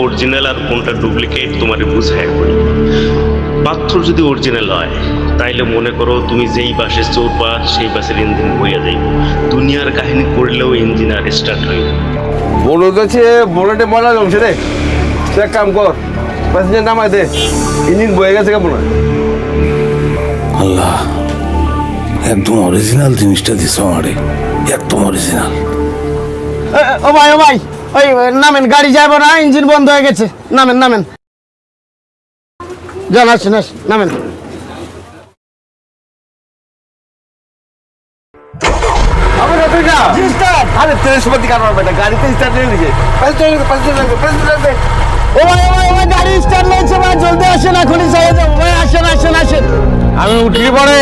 Original আর কোনটা duplicate তোমারে বুঝায় করি। পাথর যদি অরিজিনাল হয় তাইলে মনে করো তুমি যেই বাসে চড়বা সেই বাসের ইঞ্জিন বইয়া যাইব, দুনিয়ার কাহিনী করলেও ইঞ্জিন আর স্টার্ট হইব। বলতেছে বুলেটে ময়লা জমছে রে, এক কাম কর প্যাসেঞ্জার নামাই দে, ইঞ্জিন বয়ে গেছে কেমন। আল্লাহ, একদম অরিজিনাল জিনিসটা দিছ আমারে, একদম অরিজিনাল। ও ভাই ওই নামেন, গাড়ি যাবো না, ইঞ্জিন বন্ধ হয়ে গেছে, নামেন যান, আসেন নামেন। আরে তেজপাতি কারণ বেটা গাড়িতে স্টার্ট নিয়ে নিছে, ও ভাই গাড়ি স্টার্ট নিয়েছে ভাই, জলদি আসেন, এখনই চলে যাবো ভাই, আসেন। আমি উঠি পরে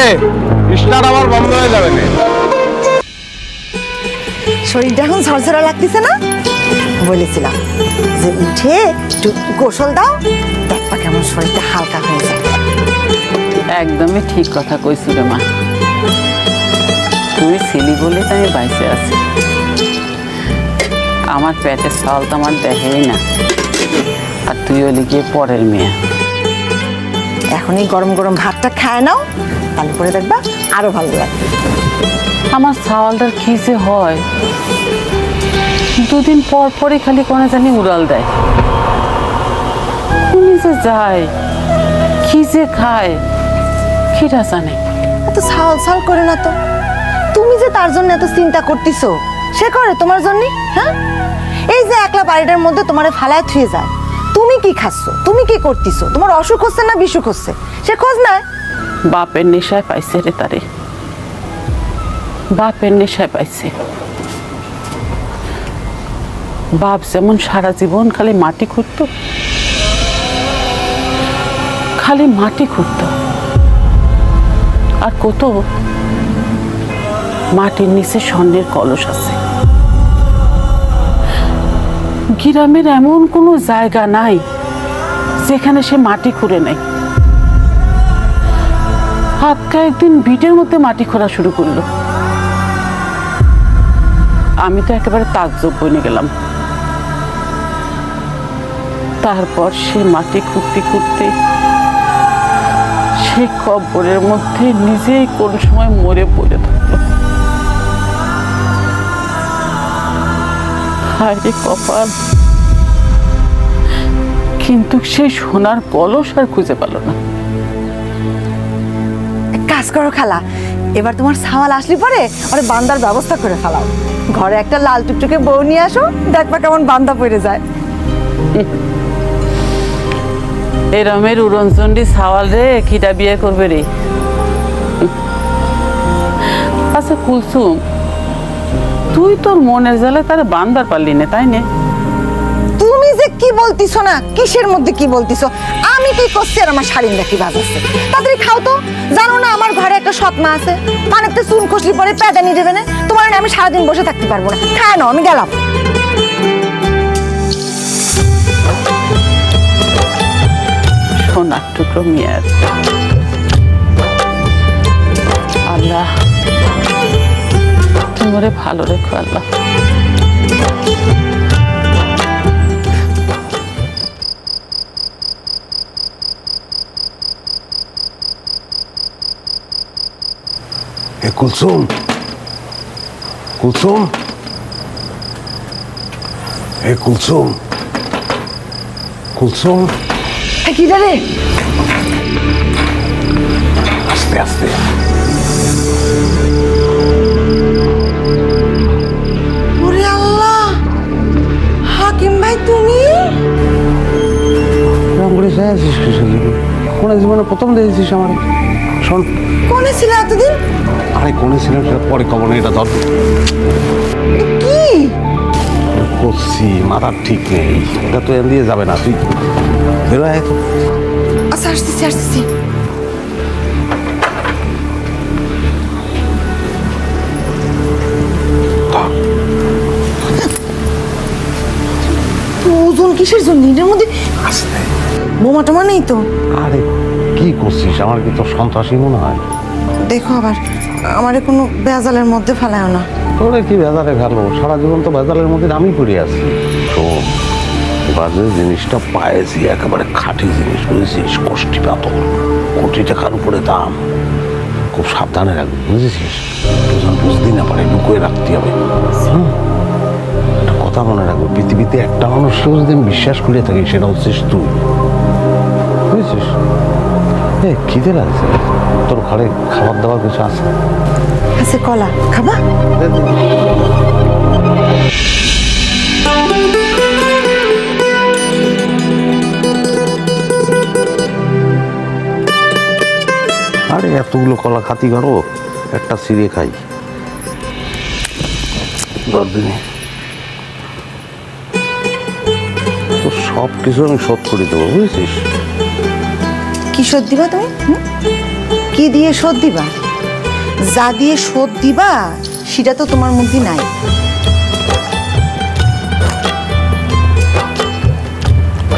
স্টার্ট আমার বন্ধ হয়ে যাবে না। শরীরটা এখন ঝরঝরা লাগতেছে না? বলেছিলাম যে উঠে একটু গোসল দাও, দেখবা কেমন শরীরটা হালকা হয়ে যায়। একদমই ঠিক কথা কইছো রে মা, তুমি ছিলি বলে তো আমি বাইসে আছি। আমার পেটের চাল তো আমার দেখেই না, আর তুই হলি গিয়ে পরের মেয়ে। এখনই গরম গরম ভাতটা খায় নাও, তাহলে পরে দেখবা আরো ভালো লাগবে। আমার চাওয়ালটার কি যে হয়, দুদিন পর পরই খালি কোনে জানি উড়াল দেয়, কোনে যে যায়, কি যে খায় কিরা জানে। এত ছাল করে না তো, তুমি যে তার জন্য এত চিন্তা করতেছো, সে করে তোমার জন্য? হ্যাঁ, এই যে একলা বাড়িটার মধ্যে তোমারে ফালায় থুয়ে যায়, তুমি কি খাচ্ছ, তুমি কি করতেছো, তোমার অসুখ হচ্ছে না বিসুখ হচ্ছে, সে খোঁজ নেয়। বাপের নেশায় পাইছে রে তারে, বাপের নেশায় পাইছে। বাপ যেমন সারা জীবন খালি মাটি খুঁড়তো, আর কত মাটির নিচে স্বর্ণের কলস আছে। গ্রামের এমন কোনো জায়গা নাই যেখানে সে মাটি খুঁড়ে নেই। হাতটা একদিন বিটের মধ্যে মাটি খোঁড়া শুরু করলো, আমি তো একেবারে তাজ্জব বনে গেলাম। তারপর সে মাটি খুঁড়তে সে কবরের মধ্যে নিজেই কোন সময় মরে পড়ে থাকলো। হায় রে কপাল, কিন্তু সে সোনার কলস আর খুঁজে পেল না। কাজ করো খালা, এবার তোমার সাওয়াল আসলে পরে ওরে বান্দার ব্যবস্থা করে ফেলাও, ঘরে একটা লাল টুকটুকে বউ নিয়ে আসো, দেখবা কেমন বান্দা পড়ে যায়। এই রমের উড়নচন্ডী সাওয়াল রে কিটা বিয়ে করবে রে? আচ্ছা কুলসুম, তুই তোর মনের জ্বালে তারে বান্দার পারলি না, তাই না? তুমি যে কি বলতিছো না, কিসের মধ্যে কি বলতিছো? আমি কি করছি আর আমার শাড়িটা কি বাজাচ্ছে? তাড়াতাড়ি খাও তো, জানো না আমার ঘরে একটা সৎমা আছে, পানিতে চুন খসলি পরে প্যাদানি দেবে না, তোমার আমি সারাদিন বসে থাকতে পারবো না। খায় না, আমি গেলাম। সোনার টুকরো মেয়ের আল্লাহ তোমারে ভালো রেখো আল্লাহ। কুলসুম, কুলসুম, কুলসুম, কি রে? আস্তে আস্তে। ওরে আল্লাহ, হাকিম ভাই তুমি? কোন জীবনে প্রথম দেখেছিস আমার? শোন, কোনে ছিল এতদিন? আরে কোনে ছিলাম সেটা পরে খবর নেই, এটা ধর। কি করছি মাথার ঠিক নেই, এটা তো এন দিয়ে যাবে না, তুই বেরোয়। আচ্ছা, আসতেছি। ওজন কিসের জন্য এর মধ্যে? বোমা টোমা নেই তো? আরে কি করছিস, আমার কি তোর সন্ত্রাসী মনে হয়? দেখো আবার আমারে কোনো বেজালের মধ্যে ফেলায় না। তোরে কি বেজালে ফেলবো? সারা জীবন তো বেজালের মধ্যে আমি পড়ে আছি। তো এবার যে জিনিসটা পাইছি একেবারে খাঁটি জিনিস, বুঝেছিস? কষ্টি পাথর, কোটি টাকার উপরে দাম। খুব সাবধানে রাখবি, বুঝেছিস? দুজন বুঝতেই না পারে, লুকিয়ে রাখতে হবে। একটা কথা মনে রাখবো, পৃথিবীতে একটা মানুষকেও যদি আমি বিশ্বাস করে থাকি সেটা হচ্ছিস তুই, বুঝেছিস? খিদে লাগছে, তোর ঘরে খাবার দাবার কিছু আছে? আছে, কলা খাবা? আরে এতগুলো কলা খাতি করো, একটা ছিঁড়ে খাই। দিনে তো সব কিছু আমি শোধ করে দেবো, বুঝেছিস? কি শোধ দিবা তুমি? কি দিয়ে শোধ দিবা? যা দিয়ে শোধ দিবা সেটা তো তোমার মধ্যে নাই।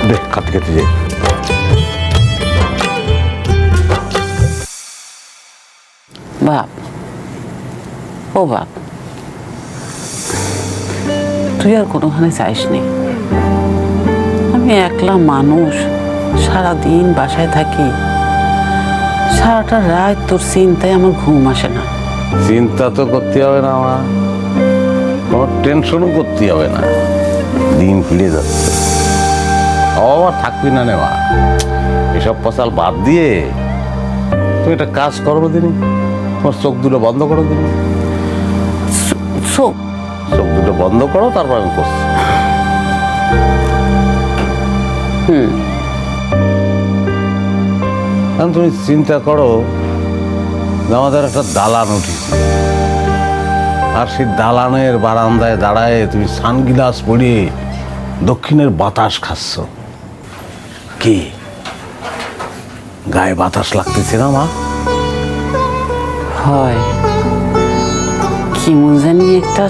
দেখ খাতে খাতে যে বাপ, ও বাপ, তুই আর কোনোখানে চাইস নি। আমি একলা মানুষ, সারাদিন বাসায় থাকি, সারাটা রাত তোর চিন্তায় আমার ঘুম আসে না। চিন্তা তো করতে হবে না, আমার কোনো টেনশনও করতে হবে না। দিন ফিরে যাচ্ছে, আবার থাকবি না নেওয়া। এসব পচাল বাদ দিয়ে তুমি একটা কাজ করবো দিনই, তোমার চোখ দুটো বন্ধ করো দিনই। চোখ দুটো বন্ধ করো, তারপর আমি করছি। তুমি চিন্তা করো যে আমাদের একটা দালান উঠেছে, আর সেই দালানের বারান্দায় দাঁড়ায় তুমি সানগ্লাস পরিয়ে দক্ষিণের বাতাস খাচ্ছ। কি গায়ে বাতাস লাগতেছে না মা? হয়, কি মন জানি একটা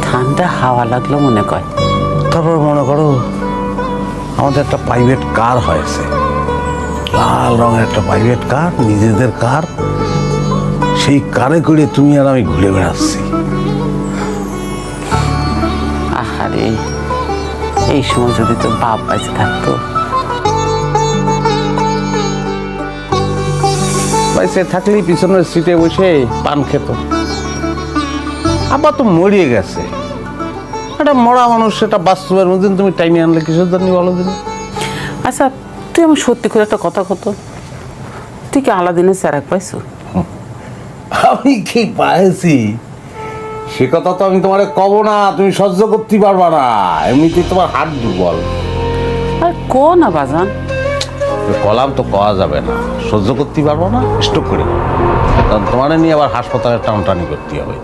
ঠান্ডা হাওয়া লাগলো মনে কয়। তারপর মনে করো আমাদের একটা প্রাইভেট কার হয়েছে, লাল রঙের একটা প্রাইভেট কার, নিজেদের কার। সেই কারে করে তুমি আর আমি ঘুরে বেড়াচ্ছি। আহারে, এই সময় যদি তোর বাপ বেঁচে থাকতো। বাইসে থাকলেই পিছনের সিটে বসে পান খেত। আবার তো মরিয়ে গেছে, একটা মরা মানুষ, সেটা বাস্তবের মধ্যে তুমি টাইমে আনলে কিসের জন্য বলো দিন? আচ্ছা, তুই আমার সত্যি করে একটা কথা কত, তুই কি আলাদিনের চেরাক পাইছো? আমি কি পাইছি সে কথা তো আমি তোমারে কব না, তুমি সহ্য করতে পারবা না, এমনিতেই তোমার হাত দুর্বল। আর কো না বাজান, কলাম তো কওয়া যাবে না, সহ্য করতে পারবো না, স্টক করে দেবো। কারণ তোমার নিয়ে আবার হাসপাতালে টানটানি করতে হবে।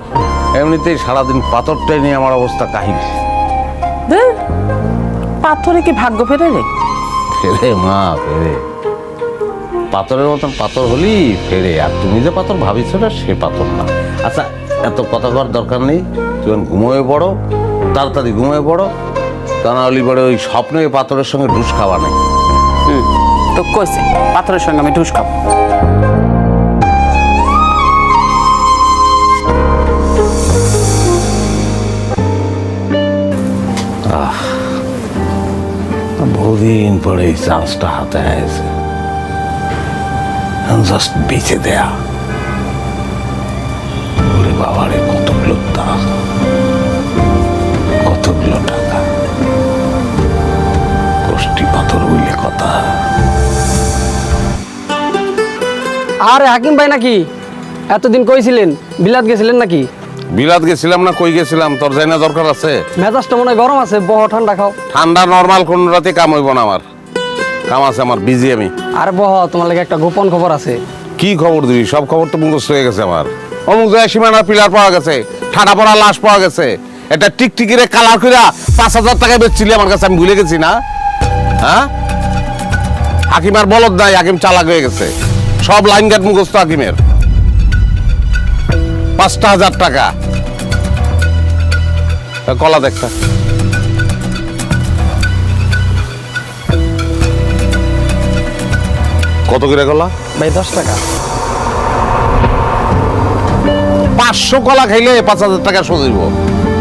এমনিতেই সারাদিন পাথরটাই নিয়ে আমার অবস্থা কাহিল। পাথরে কি ভাগ্য ফেরে রে? ফেরে মা, ফেরে। পাথরের মতন পাথর হলি ফেরে, আর তুমি যে পাথর ভাবিস না সে পাথর না। আচ্ছা, এত কথা করার দরকার নেই, তুমি ঘুমিয়ে পড়ো, তাড়াতাড়ি ঘুমিয়ে পড়ো, তা না হলে পরে ওই স্বপ্নে পাথরের সঙ্গে ঢুস খাওয়া নেই। তো কইছে পাথরের সঙ্গে আমি ঢুস খাবো? বহুদিন পরে এই চান্সটা হাতে আসে, জাস্ট বেঁচে দেয়া। ওরে বাবারে, কতগুলো দাম, কতগুলো টাকা, কষ্টি পাথর বললে কথা। আরে হাকিম ভাই নাকি? এতদিন কইছিলেন বিলাত গেছিলেন নাকি? বিলাত গেছিলাম না, কই গেছিলাম? তোর যাই না দরকার আছে? মেজাজটা মনে হয় গরম আছে, বহ ঠান্ডা খাও। ঠান্ডা নর্মাল কোন রাতে কাম হইব না, আমার কাম আছে, আমার বিজি আমি। আরে বহ, তোমার লাগে একটা গোপন খবর আছে। কি খবর দিবি? সব খবর তো মুখস্থ হয়ে গেছে আমার। অমুক জায়গায় সীমানার পিলার পাওয়া গেছে, ঠাডা পড়া লাশ পাওয়া গেছে, এটা টিকটিকিরে কালার কইরা 5,000 টাকায় বেচছিলি আমার কাছে, আমি ভুলে গেছি না? হ্যাঁ, হাকিম আর বলদ নাই, হাকিম চালাক হয়ে গেছে। সব লাইন গেট মুখস্থ হাকিমের। 5,000 টাকা কলা দেখতা। কত করে কলা ভাই? 10 টাকা। 500 কলা খাইলে 5,000 টাকা সোজাইব।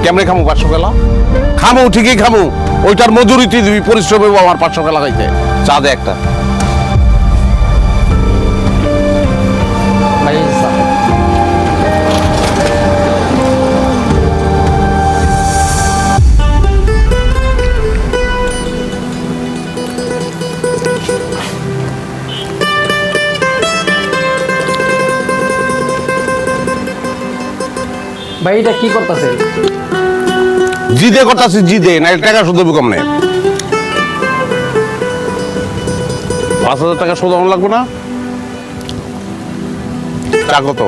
কেমনে খামু 500 কলা? খামু ঠিকই খামু, ওইটার মজুরি তুই দিবি, পরিশ্রম হইব আমার 500 টাকা লাগাইতে। চা দে একটা। ভাই এটা কি করতেছে? জিদে করতেছি, জিদে না টাকা শুধু কম নেই। 5,000 টাকা শোধ লাগবে না? চা কত?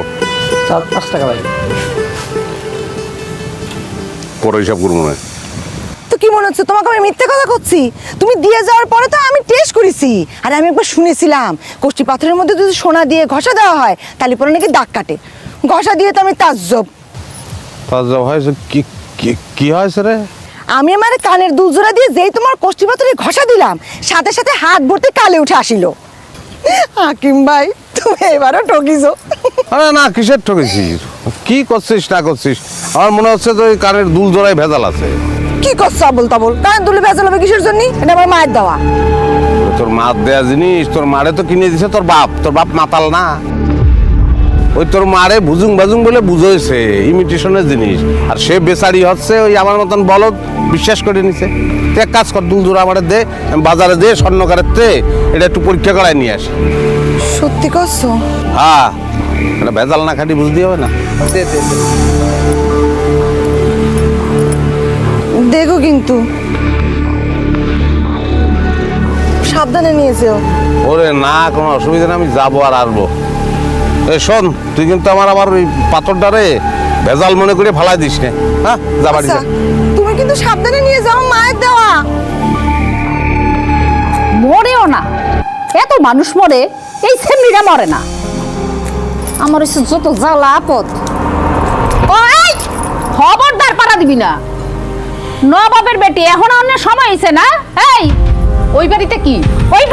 5 টাকা ভাই। পরে হিসাব করবো না। তো কি মনে হচ্ছে তোমাকে আমি মিথ্যে কথা করছি? তুমি দিয়ে যাওয়ার পরে তো আমি টেস্ট করেছি, আর আমি একবার শুনেছিলাম কষ্টি পাথরের মধ্যে যদি সোনা দিয়ে ঘষা দেওয়া হয় তাহলে পরে নাকি দাগ কাটে। ঘষা দিয়ে তো আমি তাজ্জব। তাজ্জব হয়েছে? কি কি কি হয়েছে রে? আমি আমার কানের দুল জোড়া দিয়ে যেই তোমার কষ্টি পাথরে ঘষা দিলাম, সাথে সাথে হাত ভর্তি কালে উঠে আসিল। হাকিম ভাই তুমি এবারও ঠকিছো। আরে না, কিসের ঠকেছিস? কি করছিস না করছিস? আমার মনে হচ্ছে তো ওই কানের দুল জোড়ায় ভেজাল আছে। কি করছো আবল তাবল? কানের দুলে ভেজাল হবে কিসের জন্য? এটা আমার মায়ের দেওয়া। তোর মা দেয়া জিনিস তোর মারে তো কিনে দিছে তোর বাপ। তোর বাপ মাতাল না? ওই তোর মারে বুজুং বাজুং বলে বুঝাইছে, ইমিটেশনের জিনিস। আর সে বেচারি হচ্ছে ওই আমার মতন বলদ, বিশ্বাস করে নিছে। তুই এক কাজ কর, দুল জোড়া আমারে দে, বাজারে দে স্বর্ণকারের তে, এটা একটু পরীক্ষা করায় নিয়ে আসি। সত্যি করছো? হ্যাঁ, এটা ভেজাল না খাটি বুঝতে হবে না। দে দে দে। দেখো কিন্তু সাবধানে নিয়েছো। ওরে না, কোনো অসুবিধা নেই, আমি যাবো আর আসবো। এই শোন, তুই কিন্তু আমার ওই পাথরটারে ভেজাল মনে করে ফালাই দিস না। হ্যাঁ, যা বাড়ি যা। তুমি কিন্তু সাবধানে নিয়ে যাও, মায়ের দেওয়া। মরেও না, এত মানুষ মরে, এই সেমরিটা মরে না। আমার হচ্ছে যত জ্বালা আপদ। ওই খবরদার পাড়া দিবি না। নবাবের বেটি এখন অন্য সময় হয়েছে না? এই ওই বাড়িতে কি, ওই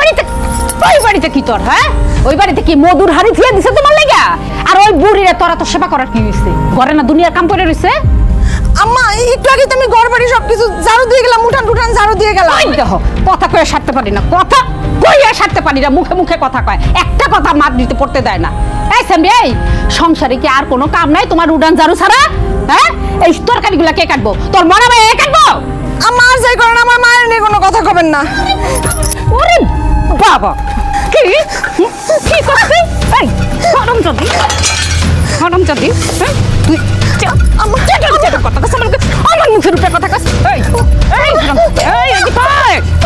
বাড়িতে কি তোর? হ্যাঁ, ওই বাড়িতে কি মধুর হাড়ি থিয়ে দিছে তোমার লাগা? আর ওই বুড়িরে তোরা তো সেবা করার কি হয়েছে? ঘরে না দুনিয়ার কাম করে রয়েছে। আম্মা একটু আগে তুমি ঘর বাড়ি সবকিছু ঝাড়ু দিয়ে গেলাম, উঠান টুঠান ঝাড়ু দিয়ে গেলাম। দেখো, কথা কয়ে সারতে পারি না, কথা কইয়া সারতে পারি না, মুখে মুখে কথা কয়, একটা কথা মাত দিতে পড়তে দেয় না। এই সামনে, এই সংসারে কি আর কোনো কাম নাই তোমার উড়ান ঝাড়ু ছাড়া? হ্যাঁ, এই তরকারিগুলা কে কাটবো? তোর মরা ভাই কাটবো? আমার যাই করেন, আমার মায়ের নিয়ে কোনো কথা কবেন না। ওরে বাবা, কি কি করছিস? এই হরমজাদি, হ্যাঁ তুই আমার কথা কাছে আমার মুখের উপরে কথা কাছে। এই এই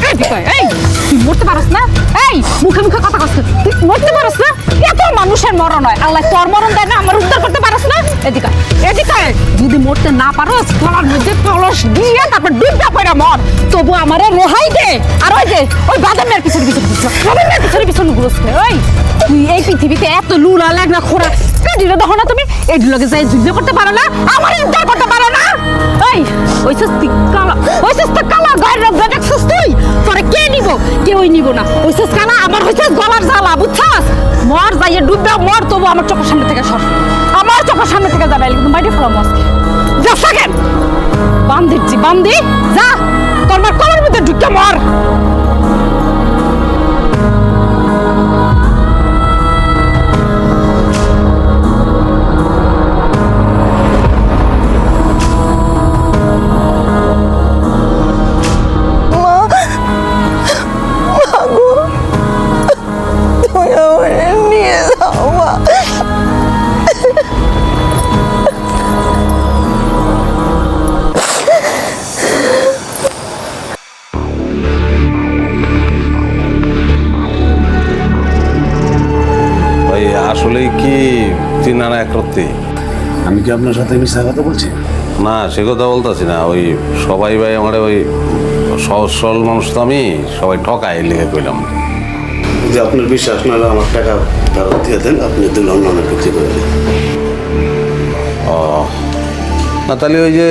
এই এই তুই মরতে পারস না? এই মুখে মুখে কথা কাছে, তুই মরতে পারস না? এত মানুষের মরণ হয়, আল্লাহ তোর মরণ দেয় না, আমার উদ্ধার করতে পারস না? এদিকে যদি মরতে না পারস, তোমার মধ্যে কলস দিয়ে তারপর ডুবটা পড়া মর, তবু আমারে রেহাই দে। আর ওই যে ওই বাদামের পিছনে পিছনে ঘুরছে। ওই তুই এই পৃথিবীতে এত লুলা লাগনা খোরা কাটিলে দেখো না তুমি? এইগুলোকে যাই যুদ্ধ করতে পারো না, আমার উদ্ধার করতে পারো না? এই ওই সস্তি কালা গায়ের রোগ দেখছিস তুই? তোরে কে নিব? কেউই নিব না। ওই সস কালা আমার হইছে গলার জ্বালা, বুঝছাস? মর যাইয়ে ডুববে মর, তবু আমার চোখের সামনে থেকে সর, আমার চোখের সামনে থেকে যাবে, কিন্তু মাইটে ফেলাম আজকে। যা সেকেন্ড বান্দিছি, বান্দি যা, তোর মার কলার মধ্যে ঢুকে মর। নিয়ে যাও মা। আসলে কি তুই নানা একরত্তি? আমি কি আপনার সাথে মিথ্যা কথা বলছি? না, সে কথা বলতেছি না। ওই সবাই ভাই আমার ওই সহজ সরল মানুষ তো, আমি সবাই ঠকাই লিখে কইলাম। যে আপনার বিশ্বাস না হলে আমার টাকা ফেরত দিয়ে দেন, আপনি দিন অন্য বিক্রি করে দেন। ও না, তাহলে ওই যে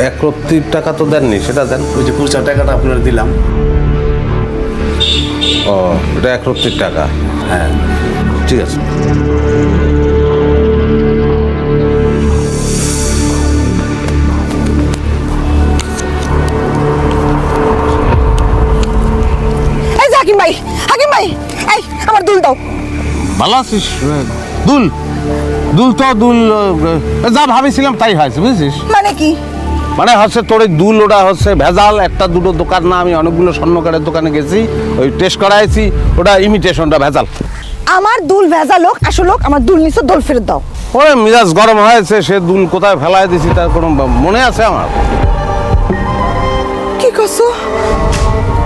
একরত্তির টাকা তো দেননি, সেটা দেন। ওই যে খুচরা টাকাটা আপনার দিলাম। ও, এটা একরত্তির টাকা? হ্যাঁ, ঠিক আছে। হাকিম ভাই, হাকিম ভাই, এই আমার দুল দাও। ভালো আছিস? দুল দুল তো দুল যা ভাবেছিলাম তাই হয়েছে, বুঝছিস? মানে কি? মানে হচ্ছে তোর এই দুল ওটা হচ্ছে ভেজাল, একটা দুটো দোকান না, আমি অনেকগুলো স্বর্ণকারের দোকানে গেছি, ওই টেস্ট করাইছি, ওটা ইমিটেশনটা ভেজাল। আমার দুল ভেজাল হোক আসল হোক, আমার দুল নিচে দোল ফেরত দাও। ওরে মিজাজ গরম হয়েছে, সে দুল কোথায় ফেলাই দিছি তার কোনো মনে আছে আমার? কি করছো?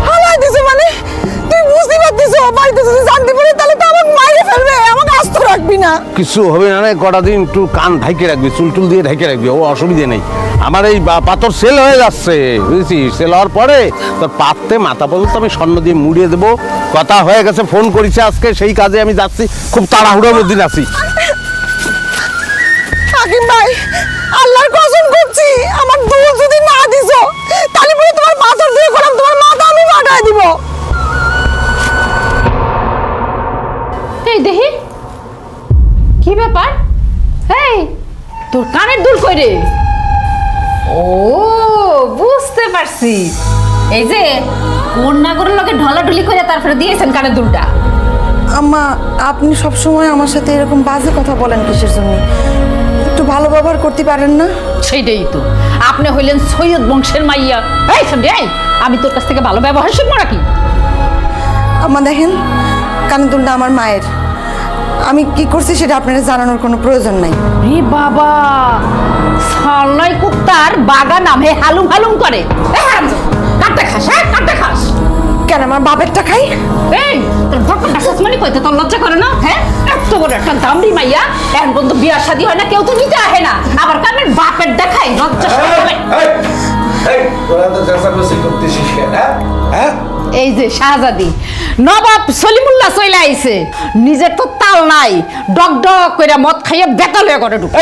হালাই দিছো মানে? তুই বুঝতে পারতিস বাড়িতে যদি জানতে পারি তাহলে তো আমাকে মাইরে ফেলবে, আমাকে আস্ত রাখবি না। কিছু হবে না, কটা দিন একটু কান ঢাইকে রাখবি, চুল টুল দিয়ে ঢাইকে রাখবি, ও অসুবিধে নেই। আমার এই পাথর সেল হয়ে যাচ্ছে, বুঝেছিস? সেল হওয়ার পরে তোর পাততে মাথা পর্যন্ত আমি স্বর্ণ দিয়ে মুড়িয়ে দেবো। কথা হয়ে গেছে, ফোন করেছে আজকে, সেই কাজে আমি যাচ্ছি, খুব তাড়াহুড়োর মধ্যে যাচ্ছি। হাকিম ভাই, আল্লাহর কসম করছি, আমার দুল যদি না দিছো তাহলে পরে তোমার পাথর দিয়ে করলাম, তোমার মাথা আমি ফাটাই দিব। এই দেখি কি ব্যাপার? এই তোর কানের দুল কই রে? ও বুঝতে পারছি, এই যে কন্যাগরের লগে ঢলাঢলি করে তারপরে দিয়েছেন কানের দুলটা। আম্মা, আপনি সব সময় আমার সাথে এরকম বাজে কথা বলেন কিসের জন্য? একটু ভালো ব্যবহার করতে পারেন না? সেইটাই তো, আপনি হইলেন সৈয়দ বংশের মাইয়া। এই সামনে এই, আমি তোর কাছ থেকে ভালো ব্যবহার শিখবো নাকি? আম্মা দেখেন, কানের দুলটা আমার মায়ের, আমি কি করছি সেটা আপনারা জানানোর কোনো প্রয়োজন নাই। রে বাবা, সালাই কুত্তার বাগা নামে হালুম হালুম করে। কাটটা খাস, হ্যাঁ কাটটা খাস কেন? আমার বাপেরটা খাই? এই তোর ভক্তটা শাসমনি কইতে তোর লজ্জা করে না? হ্যাঁ, এত বড় একটা দামড়ি মাইয়া, এখন পর্যন্ত বিয়ার শাদী হয় না, কেউ তো নিতে আহে না, আবার কানের বাপের দেখাই লজ্জা শরম। এই যে শাহজাদি নবাব সলিমুল্লাহ চলে আইছে, নিজের তো তাল নাই, ডক ডক কইরা মদ খাইয়ে বেতাল হয়ে করে ঢুকে।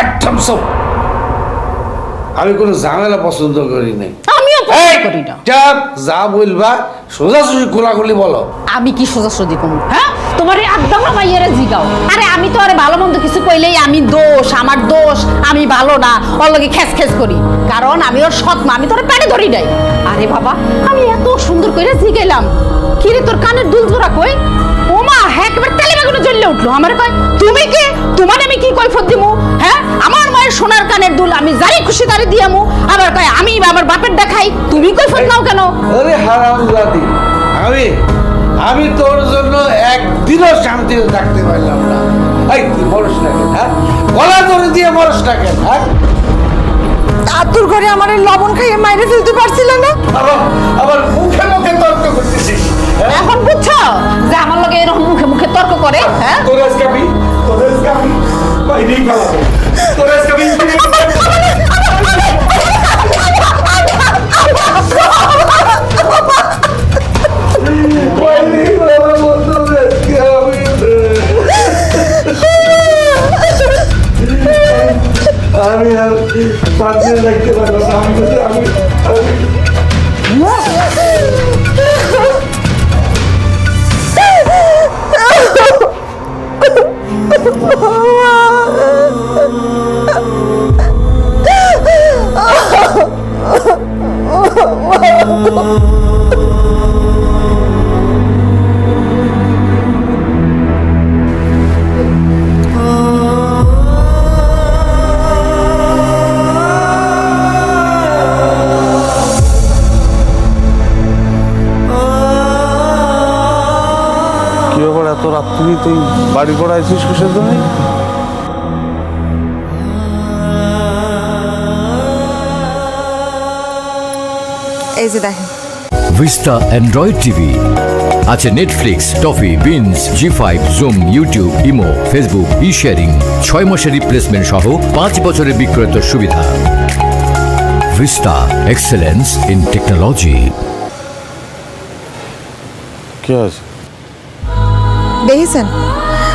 একদম সব, আমি কোনো ঝামেলা পছন্দ করি নাই। আমিও পছন্দ করি না। যা বলবা সোজাসুজি খোলাখুলি বলো। আমি কি সোজাসুজি কম? হ্যাঁ, তোমার এই আদ্দামা মাইয়ারে জিগাও। আরে আমি তো আরে ভালো মন্দ কিছু কইলেই আমি দোষ, আমার দোষ, আমি ভালো না, ওর লগে খেস খেস করি, কারণ আমি ওর সৎ মা, আমি তোর পেটে ধরি নাই। আরে বাবা, আমি এত সুন্দর কইরা জিগাইলাম, কি রে তোর কানের দুল জোড়া কই? ও মা, হ্যাঁ একেবারে তেলে বেগুনে জ্বললে উঠলো। আমার কয় তুমি কে? তোমার আমি কি কৈফত দিমু? হ্যাঁ, আমার মায়ের সোনার কানের দুল আমি যাই খুশি তারে দিয়ামু, আবার কয় আমি আমার বাপের দেখাই, তুমি কৈফত নাও কেন? আরে হারামজাদি, আমি তোর জন্য একদিনও শান্তিতে থাকতে পারলাম না। এই তুই মরস না কেন? হ্যাঁ, গলা ধরে দিয়ে মরস না কেন? হ্যাঁ, আতুর ঘরে আমার এই লবণ খাইয়ে মাইরে ফেলতে পারছিল না? আবার মুখে মুখে তর্ক করতেছিস। এখন বুঝছো যে আমার লগে এরকম মুখে মুখে তর্ক করে? হ্যাঁ, তোর আজকে আমি বাইরেই ফেলাবো, তোর আজকে আমি আমি আর পাঁচদিন দেখতে পারবো না। আমি এত রাত্রি তুই বাড়ি করে আছিস কিসের জন্য? এই যে দেখেন, ভিস্তা অ্যান্ড্রয়েড টিভি আছে, নেটফ্লিক্স, টফি, বিনস, জি5, Zoom, YouTube, Imo, Facebook, e sharing, 6 মাসের রিপ্লেসমেন্ট সহ 5 বছরের বিক্রয়ের সুবিধা। Vista, excellence in technology. কি আছে? দেখেছেন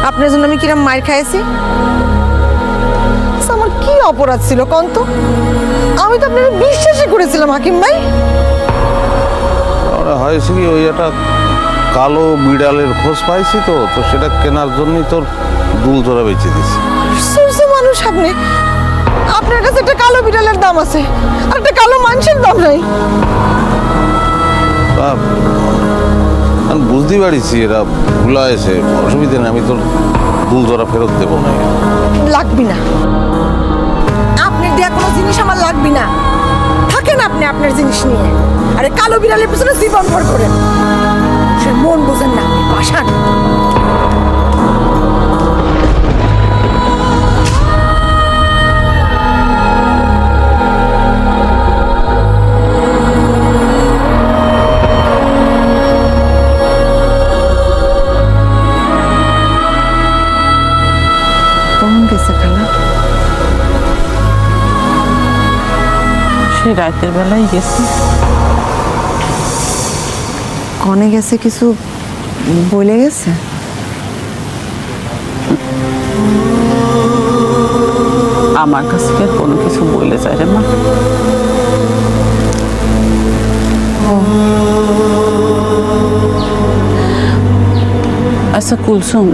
আপনার জন্য আমি কিরম মার খাইছি? আমার কি অপরাধ ছিল কোন তো? আমি তো আপনার বিশ্বাসই করেছিলাম হাকিম ভাই। হয়েছে কি, ওই একটা কালো বিড়ালের খোঁজ পাইছি তো সেটা কেনার জন্যই তোর দুল জোড়া বেঁচে দিছি। সুরসে মানুষ আপনি, আপনার কাছে একটা কালো বিড়ালের দাম আছে আর একটা কালো মানুষের দাম নাই। বুঝতে পারিছি এরা ভুলা হয়েছে, অসুবিধা নেই, আমি তোর ভুল ধরা ফেরত দেবো না। লাগবি না, আপনার দেয়া কোনো জিনিস আমার লাগবি না। থাকেন আপনি আপনার জিনিস নিয়ে, আরে কালো বিড়ালের পিছনে জীবন ভর করেন, সে মন বোঝেন না আপনি পাশান। সে রাতের বেলায় গেছে। কনে গেছে কিছু বলে গেছে? আমার কাছে কি আর কোনো কিছু বলে যায় রে মা? আচ্ছা কুলসুম,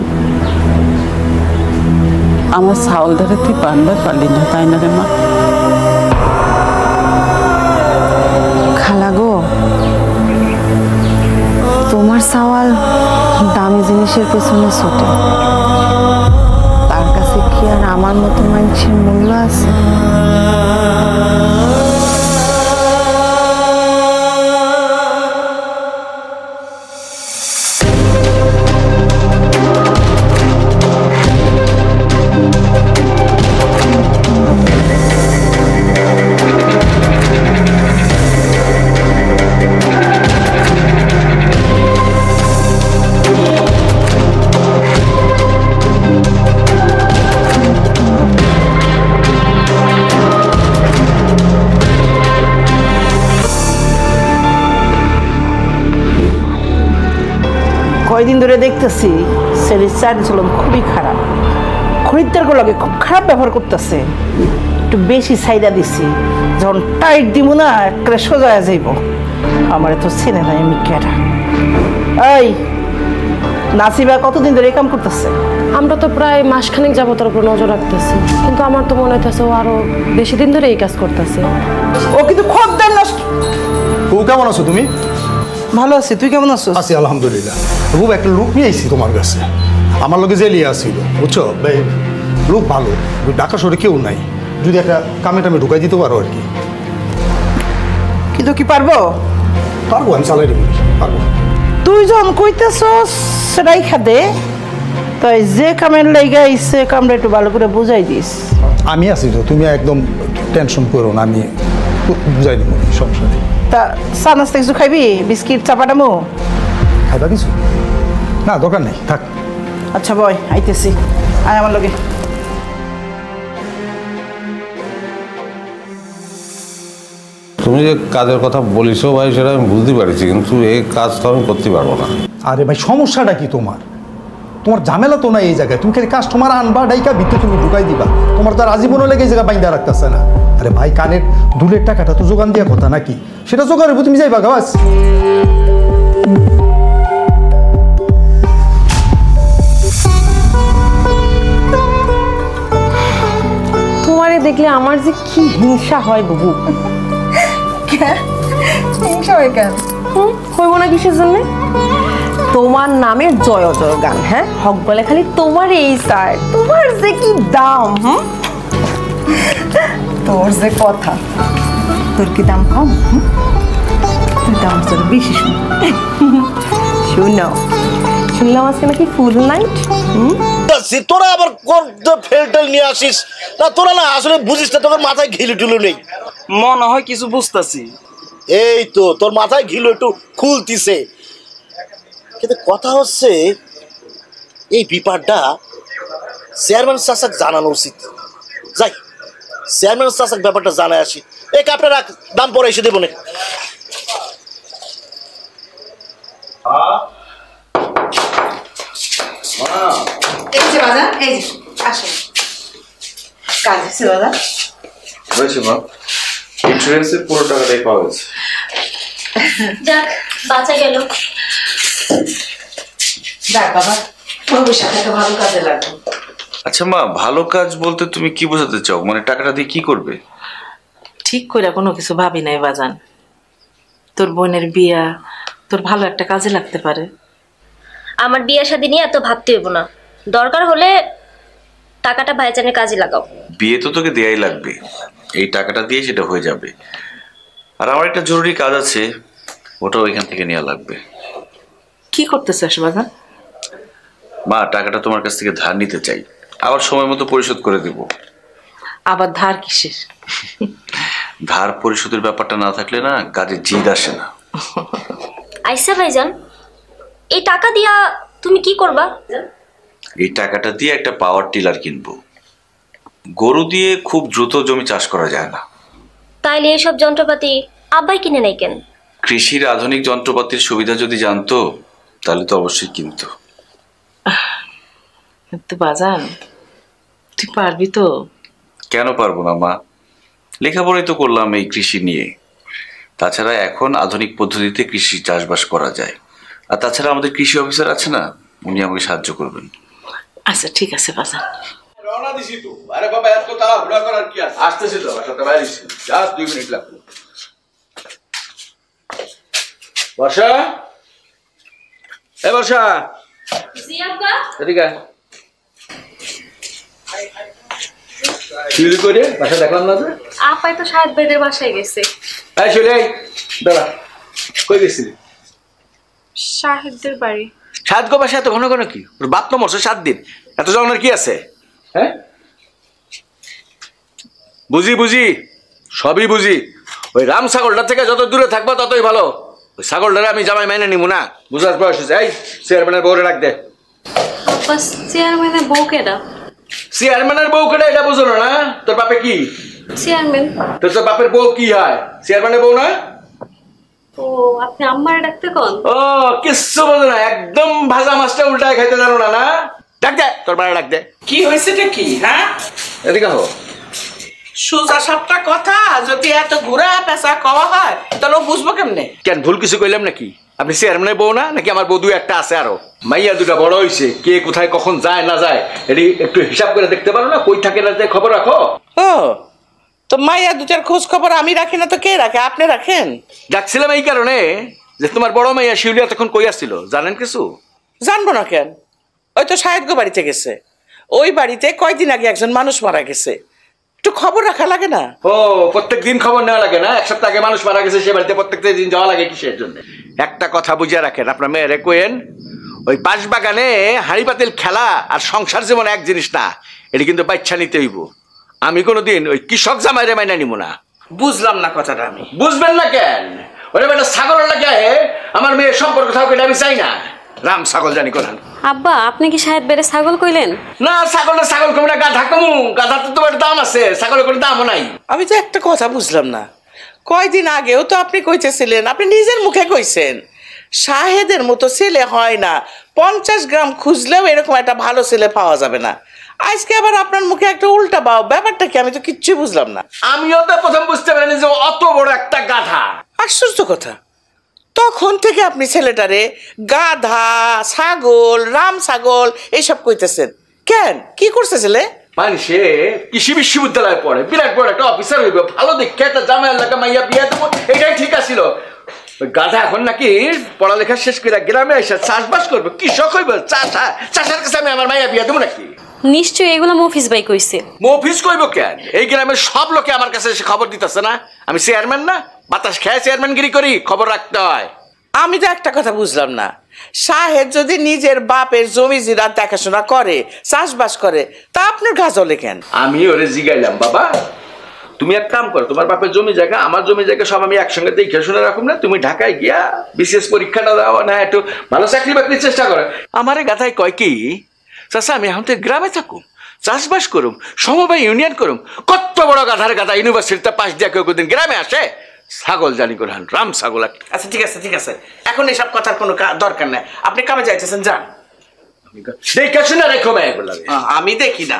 আমার চাউল ধরে তুই বানবার পারলি না তাই না রে মা? খালা গো, তোমার চাওয়াল দামি জিনিসের পেছনে ছোটে, তার কাছে কি আর আমার মতো মানুষের মূল্য আছে? কয়দিন ধরে দেখতেছি ছেলের চালচলন খুবই খারাপ, খরিদ্দারগুলোকে খুব খারাপ ব্যবহার করতেছে। একটু বেশি চাহিদা দিছি, যখন টাইট দিব না একটা সোজা যাইব। আমার তো চেনে নাই আমি কেটা। এই নাসিবা কতদিন ধরে এই কাম করতেছে? আমরা তো প্রায় মাসখানেক যাবত ওর উপর নজর রাখতেছি, কিন্তু আমার তো মনে হইতেছে ও আরো বেশি দিন ধরে এই কাজ করতেছে। ও কিন্তু খদ্দের নষ্ট। ও কেমন আছো তুমি? ভালো আছি, তুই কেমন আছো? আছি আলহামদুলিল্লাহ। রূপ একটা লোক নিয়ে আইছি তোমার কাছে, আমার লোকে জেলিয়ে আসছিল বুঝছো। লোক ভালো, ঢাকা শহরে কেউ নাই, যদি একটা কামে টামে ঢুকাই দিতে পারো আর কি। কিন্তু কি পারবো? পারবো, আমি চালাই দেবো, পারবো। তুই যখন কইতেছস সেটাই খাদে, তাই যে কামের লাইগা আইছে কামটা একটু ভালো করে বুঝাই দিস। আমি আছি তো, তুমি একদম টেনশন করো না, আমি বুঝাই দেবো, সমস্যা নেই। তা চা নাস্তা কিছু খাইবি? বিস্কিট চাপাটামো খাইবা কিছু? না দরকার নেই, থাক। আচ্ছা বয়, আইতেছি, আয় আমার লগে। তুমি যে কাজের কথা বলিছো ভাই, সেটা আমি বুঝতে পারছি, কিন্তু এই কাজ তো আমি করতে পারবো না। আরে ভাই সমস্যাটা কি তোমার? তোমার ঝামেলা তো না এই জায়গায়, তুমি খালি কাস্টমার আনবা, ডাইকা ভিতরে তুমি ঢুকাই দিবা, তোমার তো আর আজীবনও লেগে এই জায়গা বাইন্দা রাখতেছে না। আরে ভাই কানের দুলের টাকাটা তো যোগান দেওয়া কথা নাকি, সেটা জোগাড় হইব, তুমি যাইবা গাছ। তোমারে দেখলে আমার যে কি হিংসা হয় বাবু। হিংসা হয় কেন? হইব না কিসের জন্য? তোমার নামে জয় জয় গান, হ্যাঁ হক বলে খালি তোমার এই চায়, তোমার যে কি দাম। তোর যে কথা, তোর কি দাম কম? তোর দাম তোর বেশি। শুনো, শুনলাম আজকে নাকি ফুল নাইট। তোরা আবার ফেলটেল নিয়ে আসিস না, তোরা না আসলে বুঝিস না, তোর মাথায় ঘিলু টুলু নেই। মনে হয় কিছু বুঝতেছি। এই তো তোর মাথায় ঘিলু একটু খুলতিছে, কিন্তু কথা হচ্ছে এই ব্যাপারটা চেয়ারম্যান চাচাক জানানো উচিত। যাই চেয়ারম্যান চাচাক ব্যাপারটা জানাই আসি। এই কাপটা রাখ, দাম পরে এসে দেবো না। এই যে বাজার, এই যে আসো। কাজ আছে বাজার? হয়েছে মা, ইন্স্যুরেন্সের পুরো টাকাটাই পাওয়া গেছে। যাক, বাঁচা গেল। যাক বাবা, ভবিষ্যতে একটা ভালো কাজে লাগবে। আচ্ছা মা, ভালো কাজ বলতে তুমি কি বোঝাতে চাও? মানে টাকাটা দিয়ে কি করবে? ঠিক করে কোনো কিছু ভাবি নাই বাজান। তোর বোনের বিয়া তোর ভালো একটা কাজে লাগতে পারে। আমার বিয়ে শাদী নিয়ে এত ভাবতে হইব না, দরকার হলে টাকাটা ভাইজানের কাজে লাগাও। বিয়ে তো তোকে দেয়াই লাগবে, এই টাকাটা দিয়ে সেটা হয়ে যাবে। আর আমার একটা জরুরি কাজ আছে, ওটাও এখান থেকে নেওয়া লাগবে। কি করতেছিস বাজান? মা, টাকাটা তোমার কাছ থেকে ধার নিতে চাই, আবার সময় মতো পরিশোধ করে দেব। আবার ধার কিসের? ধার পরিশোধের ব্যাপারটা না থাকলে না কাজে জিদ আসে না। আইসা ভাইজান, এই টাকা দিয়া তুমি কি করবা? এই টাকাটা দিয়ে একটা পাওয়ার টিলার কিনবো। গরু দিয়ে খুব দ্রুত জমি চাষ করা যায় না। তাইলে এসব যন্ত্রপাতি আব্বাই কিনে নাই কেন? কৃষির আধুনিক যন্ত্রপাতির সুবিধা যদি জানতো তাহলে তো অবশ্যই কিনতো। কিন্তু বাজান, তুই পারবি তো? কেন পারবো না মা, লেখাপড়াই তো করলাম এই কৃষি নিয়ে। তাছাড়া এখন আধুনিক পদ্ধতিতে কৃষি চাষবাস করা যায়। আর তাছাড়া আমাদের কৃষি অফিসার আছে না, উনি আমাকে সাহায্য করবেন। আচ্ছা ঠিক আছে বাজান। রওনা দিছি তো। আরে বাবা, এত তাড়াহুড়া করার কি আছে? আসতেছি তো, সাথে বাইরে এসেছি, জাস্ট 2 মিনিট লাগবে। বর্ষা, বর্ষা, জি আব্বা। এদিকে চুরি করে বাসা দেখলাম না যে? আপাই তো শাহেদ ভাইদের বাসায় গেছে। এই চলে আই, দাঁড়া, কই গেছিলি? শাহেদদের বাড়ি। সাত গো বাসা এত ঘন ঘন কি? ওর বাপ তো মরছে 7 দিন, এত জনের কি আছে? হ্যাঁ বুঝি বুঝি, সবই বুঝি। ওই রাম ছাগলটা থেকে যত দূরে থাকবো ততই ভালো। ওই ছাগলটারে আমি জামাই মেনে নিবো না, বুঝার বয়স হয়েছে। এই চেয়ারম্যানের বউরে রাখ দে। আব্বা, চেয়ারম্যানের বউ কেডা? চেয়ারম্যানের বউ কেডা এটা বুঝো না? তোর বাপে কি চেয়ারম্যান? তোর বাপের বউ কি হয়? চেয়ারম্যানের বউ না? ও, আপনি আম্মারে ডাকতে কোন? ও, কিচ্ছু বোঝো না, একদম ভাজা মাছটা উল্টায় খাইতে জানো না। না, ডাক দে, তোর বাড়ি ডাক দে। কি হয়েছেটা কি? হ্যাঁ, এদিকে হো। সোজা সাপটা কথা যদি এত ঘুরা পেঁচা কওয়া হয় তাহলে বুঝবো কেমনে? কেন ভুল কিছু কইলাম নাকি? আপনি চেয়ারম্যানের বউ না নাকি? আমার বউ 2-1টা আছে আরো। মাইয়া 2টা বড় হইছে, কে কোথায় কখন যায় না যায় এটি একটু হিসাব করে দেখতে পারো না? কই থাকে না যায় খবর রাখো। ও, তো মাইয়া 2টার খোঁজ খবর আমি রাখি না তো কে রাখে? আপনি রাখেন? ডাকছিলাম এই কারণে যে তোমার বড় মাইয়া শিউলিয়া তখন কই আসছিল, জানেন কিছু? জানবো না কেন? ওই তো সাহেব গো বাড়িতে গেছে। ওই বাড়িতে কয়দিন আগে একজন মানুষ মারা গেছে, একটু খবর রাখা লাগে না? ও, প্রত্যেক দিন খবর নেওয়া লাগে না? 1 সপ্তাহ আগে মানুষ মারা গেছে, সে বাড়িতে প্রত্যেক দিন যাওয়া লাগে কিসের জন্য? একটা কথা বুঝিয়ে রাখেন, আপনার মেয়েরে কোয়েন, ওই বাঁশবাগানে হাঁড়ি পাতিল খেলা আর সংসার যেমন এক জিনিস না, এটি কিন্তু বাচ্চা নিতে হইব। আমি কোনোদিন ওই কৃষক জামাইরে মাইনা নিব না। বুঝলাম না কথাটা। আমি বুঝবেন না কেন? ওরে বেটা ছাগলের লাগে আমার মেয়ের সম্পর্ক থাকুক, এটা আমি চাই না। রাম ছাগল জানি কোন। আব্বা, আপনি কি শাহেদ বেড়ে ছাগল কইলেন? না, ছাগলটা ছাগল কমে না, গাধা কমু। গাধার তো তোমার দাম আছে, ছাগলের কোনো দামও নাই। আমি তো একটা কথা বুঝলাম না, কয়দিন আগেও তো আপনি কইতেছিলেন, আপনি নিজের মুখে কইছেন শাহেদের মতো ছেলে হয় না, 50 গ্রাম খুঁজলেও এরকম একটা ভালো ছেলে পাওয়া যাবে না। আজকে আবার আপনার মুখে একটা উল্টা পাও, ব্যাপারটা কি? আমি তো কিচ্ছু বুঝলাম না। আমিও তো প্রথম বুঝতে পারিনি যে অত বড় একটা গাধা। আশ্চর্য কথা, তখন থেকে আপনি ছেলেটারে গাধা, ছাগল, রাম ছাগল এইসব কইতেছেন কেন? কি করছে ছেলে? মানুষে কৃষি বিশ্ববিদ্যালয়ে পড়ে, বিরাট বড় একটা অফিসার হইবে, ভালো দেখে একটা জামাই এলাকা মাইয়া বিয়ে দেবো, এটাই ঠিক আছিল। গাধা এখন নাকি পড়ালেখা শেষ করে গ্রামে এসে চাষবাস করবে, কৃষক হইবে, চাষের কাছে আমি আমার মাইয়া বিয়ে দেবো নাকি? নিশ্চয়ই এগুলো মফিজ ভাই কইছে। মফিজ কইব কেন? এই গ্রামের সব লোকে আমার কাছে এসে খবর দিতেছে না? আমি চেয়ারম্যান না? বাতাস খেয়ে চেয়ারম্যানগিরি করি, খবর রাখতে হয়। আমি তো একটা কথা বুঝলাম না, শাহেদ যদি নিজের বাপের জমি জিরাত দেখাশোনা করে, চাষবাস করে, তা আপনার গাজলে কেন? আমি ওরে জিগাইলাম, বাবা তুমি এক কাম করো, তোমার বাপের জমি জায়গা আমার জমি জায়গা সব আমি একসঙ্গে দেখে শুনে রাখুন না, তুমি ঢাকায় গিয়া বিশেষ পরীক্ষাটা দাও না, একটু ভালো চাকরি বাকরির চেষ্টা করো। আমারে গাথায় কয় কি, চাষা আমি এখন তো গ্রামে থাকুম, চাষবাস করুম, সমবায় ইউনিয়ন করুম। কত বড় গাধার গাধা ইউনিভার্সিটিতে পাশ দিয়ে কেউ কোনদিন গ্রামে আসে? ছাগল জানি করে রাম ছাগল একটা। আচ্ছা ঠিক আছে ঠিক আছে, এখন এসব কথার কোনো দরকার নাই, আপনি কামে যাইতেছেন, যান। দেখে শুনে রেখো মাইয়াগুলা। আমি দেখি না,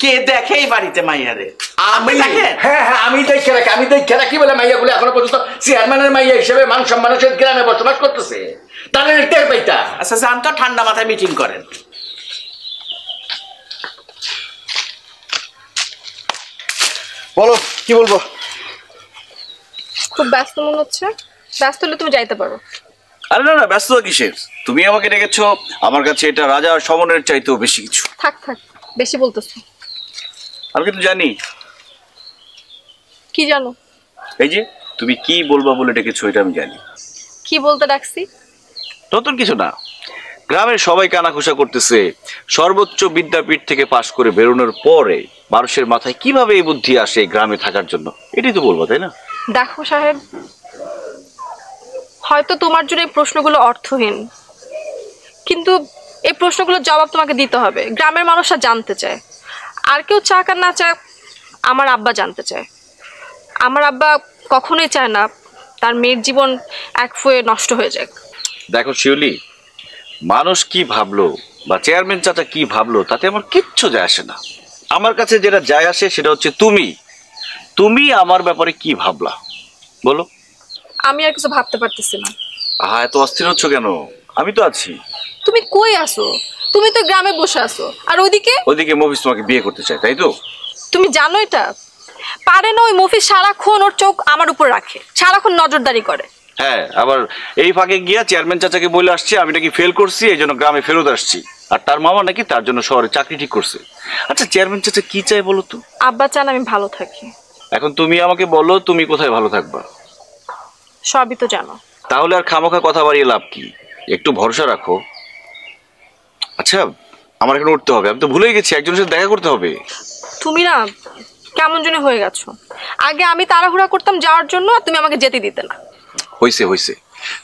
কে দেখে এই বাড়িতে মাইয়ারে? আমি দেখেন? হ্যাঁ হ্যাঁ, আমি দেখে রাখি, আমি দেখে রাখি বলে মাইয়াগুলো এখনো পর্যন্ত চেয়ারম্যানের মাইয়া হিসেবে মান সম্মানের সাথে গ্রামে বসবাস করতেছে। তাহলে টের পাইতা। আচ্ছা যান তো, ঠান্ডা মাথায় মিটিং করেন। বলো, কি বলবো? খুব ব্যস্ত মনে হচ্ছে। ব্যস্ত হলে তুমি যাইতে পারো। আরে না না, ব্যস্ত কিসের? তুমি আমাকে ডেকেছো, আমার কাছে এটা রাজা সমনের চাইতেও বেশি কিছু। থাক থাক, বেশি বলতেছো। আমি কিন্তু জানি। কি জানো? এই যে তুমি কি বলবা বলে ডেকেছো, এটা আমি জানি। কি বলতে ডাকছি? নতুন কিছু না, গ্রামের সবাই কানাঘুষা করতেছে সর্বোচ্চ বিদ্যাপীঠ থেকে পাশ করে বেরোনোর পরে মানুষের মাথায় কিভাবে এই বুদ্ধি আসে গ্রামে থাকার জন্য, এটাই তো বলবো, তাই না? দেখো সাহেব, হয়তো তোমার জন্য এই প্রশ্নগুলো অর্থহীন, কিন্তু এই প্রশ্নগুলোর জবাব তোমাকে দিতে হবে। গ্রামের মানুষরা জানতে চায়, আর কেউ চাক আর না চাক, আমার আব্বা জানতে চায়। আমার আব্বা কখনোই চায় না তার মেয়ের জীবন এক ফুয়ে নষ্ট হয়ে যাক। দেখো শিউলি, মানুষ কি ভাবলো বা চেয়ারম্যান চাচা কি ভাবলো তাতে আমার কিচ্ছু যায় আসে না। আমার কাছে যেটা যায় আসে সেটা হচ্ছে তুমি আমার ব্যাপারে কি ভাবলা বলো। আমি আর কিছু ভাবতে পারতেছি না। এত অস্থির হচ্ছ কেন? আমি তো আছি। তুমি কই আসো? তুমি তো গ্রামে বসে আছো, আর ওদিকে মফিজ তোমাকে বিয়ে করতে চায়, তাই তো? তুমি জানো এটা? পারে না ওই মফিজ সারাক্ষণ ওর চোখ আমার উপর রাখে, সারাক্ষণ নজরদারি করে। হ্যাঁ, আবার এই ফাঁকে গিয়া চেয়ারম্যান চাচাকে বলে আসছি আমি নাকি ফেল করছি, এই জন্য গ্রামে ফেরত আসছি, আর তার মামা নাকি তার জন্য শহরে চাকরি ঠিক করছে। আচ্ছা, চেয়ারম্যান চাচা কি চাই বলো তো? আব্বা চান আমি ভালো থাকি। এখন তুমি আমাকে বলো, তুমি কোথায় ভালো থাকবা? সবই তো জানো। তাহলে আর খামোখা কথা বাড়িয়ে লাভ কি? একটু ভরসা রাখো। আচ্ছা, আমার এখন উঠতে হবে, আমি তো ভুলেই গেছি, একজনের সাথে দেখা করতে হবে। তুমি না কেমন জন্য হয়ে গেছো। আগে আমি তাড়াহুড়া করতাম যাওয়ার জন্য, আর তুমি আমাকে যেতে দিতে না। হইছে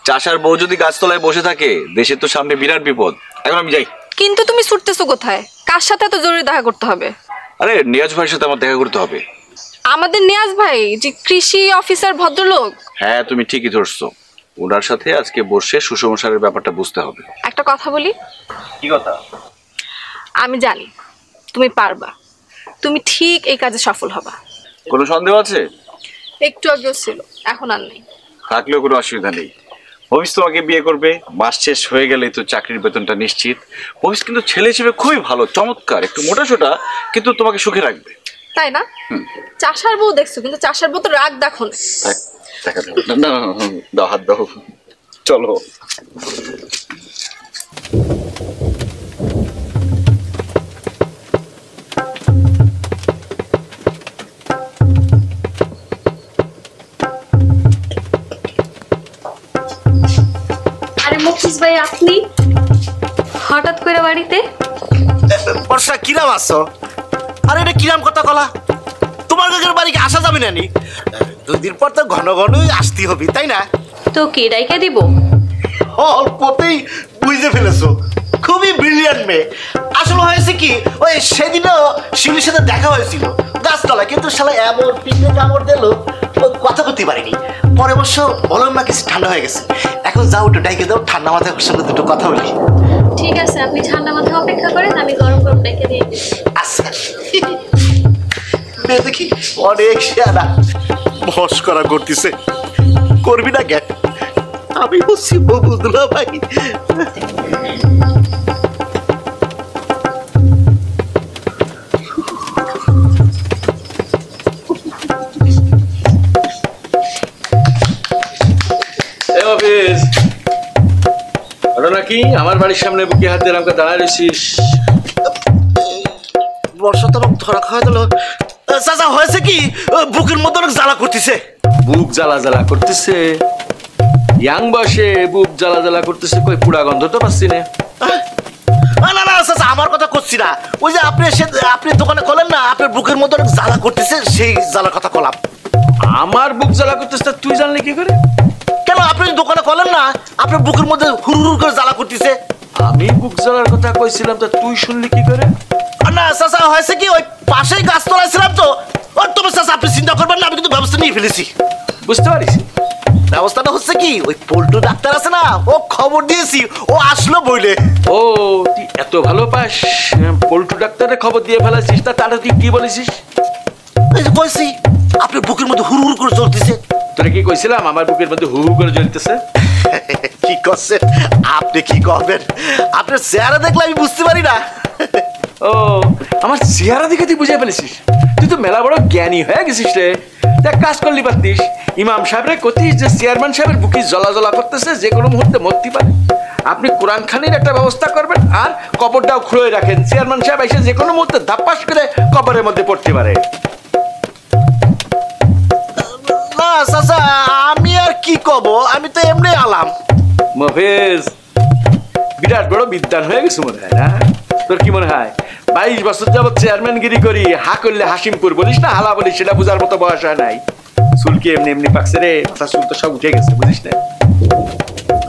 চাষার বউ যদি গাছতলায় বসে থাকে, দেশের তো সামনে বিরাট বিপদ। এখন আমি যাই। কিন্তু তুমি ছুটতেছো কোথায়? কার সাথে এত জরুরি দেখা করতে হবে? আরে নিয়াজ ভাইয়ের সাথে আমার দেখা করতে হবে। আমাদের নিয়াজ ভাই যে কৃষি অফিসার ভদ্রলোক? হ্যাঁ, তুমি ঠিকই ধরছো, ওনার সাথে আজকে বসে সুষমসারের ব্যাপারটা বুঝতে হবে। একটা কথা বলি। কি কথা? আমি জানি তুমি পারবা, তুমি ঠিক এই কাজে সফল হবা। কোনো সন্দেহ আছে? একটু আগেও ছিল, এখন আর নেই। থাকলেও কোনো অসুবিধা নেই। মফিজ তোমাকে বিয়ে করবে, মাস শেষ হয়ে গেলে তো চাকরির বেতনটা নিশ্চিত। মফিজ কিন্তু ছেলে হিসেবে খুবই ভালো, চমৎকার, একটু মোটাসোটা, কিন্তু তোমাকে সুখে রাখবে। তাই না? চাষার বউ দেখছো, কিন্তু চাষার বউ তো রাগ দেখো না। দাও, হাত দাও, চলো। আরে মফিজ ভাই, আপনি হঠাৎ করে বাড়িতে? বর্ষা, কিরাম আছো? আরে এটা কিরাম কথা কলা? তোমার কাকের বাড়ি আসা যাবে না নি? 2 দিন পর তো ঘন ঘনই আসতে হবে, তাই না? তো কি ডাইকা দিব? অল্পতেই বুঝে ফেলেছো, খুবই ব্রিলিয়ান্ট মেয়ে। আসলে হয়েছে কি, ওই সেদিনও শিউলির সাথে দেখা হয়েছিল গাছতলা, কিন্তু শালা এমন পিঠে কামড় দিল কথা করতে পারিনি। পরে অবশ্য বললাম না, কিছু ঠান্ডা হয়ে গেছে। এখন যাও, একটু ডাইকে দাও, ঠান্ডা মাথায় ওর সঙ্গে দুটো কথা বলি। ঠিক আছে, আপনি ঠান্ডা মাথায় অপেক্ষা করেন, আমি গরম গরম ডাইকে দিয়ে দিচ্ছি। আচ্ছা, দেখি অনেক শেয়ারা মস্করা করতেছে, করবি না কেন? আমি বলছি বুঝলা ভাই। নাকি আমার বাড়ির সামনে বুকে হাত দিয়ে আমাকে দাঁড়ায় রয়েছিস? বর্ষা তো আমাকে ধরা খাওয়া দিল। চাচা, হয়েছে কি, বুকের মধ্যে অনেক জ্বালা করতেছে। বুক জ্বালা করতেছে? ইয়াং বয়সে বুক জ্বালা করতেছে, কই পুরা গন্ধ তো পাচ্ছি না। না না চাচা, আমার কথা করছি না। ওই যে আপনি দোকানে খোলেন না, আপনার বুকের মধ্যে অনেক জ্বালা করতেছে, সেই জ্বালার কথা কলাম। আমার বুক জ্বালা করতেছে তুই জানলি কি করে? কেন, আপনি দোকানে খোলেন না, আপনার বুকের মধ্যে হুড় করে জ্বালা করতেছে। আমি বুক জ্বালার কথা কইছিলাম, তা তুই শুনলি কি করে? না চাচা, হয়েছে কি, ওই পাশেই গাছ তোলাইছিলাম তো। তবে চাচা আপনি চিন্তা করবেন না, আমি কিন্তু ব্যবস্থা নিয়ে ফেলেছি। বুঝতে পারিস? ব্যবস্থাটা হচ্ছে কি, ওই পল্টু ডাক্তার আছে না, ও খবর দিয়েছি, ও আসলো বইলে। ও, তুই এত ভালো পাস, পল্টু ডাক্তারের খবর দিয়ে ফেলাছিস? তা তারা তুই কি বলেছিস? কইছি আপনার বুকের মধ্যে হুড় করে চলতেছে। তোরা কি কইছিলাম আমার বুকের মধ্যে হু করে জ্বলতেছে? কি করছেন আপনি? কি করবেন? আপনার চেহারা দেখলে আমি বুঝতে পারি না। ও, আমার চেহারা দেখে তুই বুঝে ফেলেছিস? তুই তো মেলা বড় জ্ঞানী হয়ে গেছিস রে। দেখ কাজ করলি পারতিস, ইমাম সাহেবরে কতিস যে চেয়ারম্যান সাহেবের বুকি জ্বলা জ্বলা করতেছে, যে কোনো মুহূর্তে মরতে পারে। আপনি কোরআন খানির একটা ব্যবস্থা করবেন আর কবরটাও খুঁড়ে রাখেন, চেয়ারম্যান সাহেব এসে যে কোনো মুহূর্তে ধাপ্পাস করে কবরের মধ্যে পড়তে পারে। না চাচা, আমি আর কি কব, আমি তো এমনি আলাম। মফেজ বিরাট বড় বিদ্যান হয়ে গেছে মনে হয় না? তোর কি মনে হয় 22 বছর যাবত চেয়ারম্যানগিরি করি, হা করলে হাসিমপুর বলিস না হালা বলিস, সেটা বোঝার মতো বয়স হয় নাই। চুল কি এমনি এমনি পাকছে রে? মাথা চুল তো সব উঠে গেছে, বুঝিস না?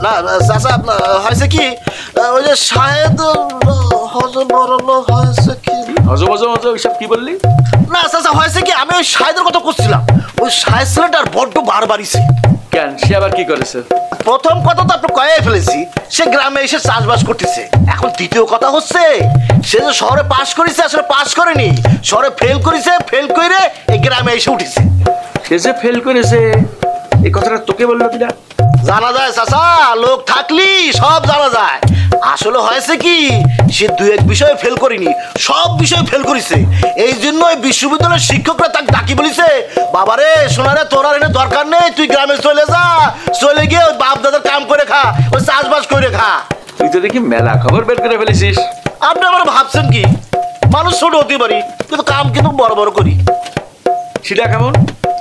না চাচা, হয়েছে কি, ওই যে শাহেদ হজম হয়েছে কি, হজম হজম হজম সব কি বললি? না চাচা, হয়েছে কি, আমি ওই শাহেদের কথা করছিলাম। ওই শাহেদ ছেলেটার বড্ড বাড়বাড়িছে। কেন, সে আবার কি করেছে? প্রথম কথা তো আপনি কয়ে ফেলেছি, সে গ্রামে এসে চাষবাস করতেছে। এখন দ্বিতীয় কথা হচ্ছে, সে যে শহরে পাস করেছে, আসলে পাস করেনি, শহরে ফেল করেছে, ফেল করে এই গ্রামে এসে উঠেছে। সে যে ফেল করেছে এই কথাটা তোকে বললো কিনা? জানা যায় চাচা, লোক থাকলি সব জানা যায়। আসলে হয়েছে কি, সে 2-1 বিষয়ে ফেল করেনি, সব বিষয়ে ফেল করেছে। এই জন্য বিশ্ববিদ্যালয়ের শিক্ষকরা তাকে ডাকি বলেছে, বাবারে সোনারে তোর আর এনে দরকার নেই, তুই গ্রামে চলে যা, চলে গিয়ে ওই বাপ দাদার কাম করে খা, ওই চাষবাস করে খা। তুই তো দেখি মেলা খবর বের করে ফেলেছিস। আপনি আমার ভাবছেন কি, মানুষ ছোট হতে পারি কিন্তু কাম কিন্তু বড় বড় করি। সেটা কেমন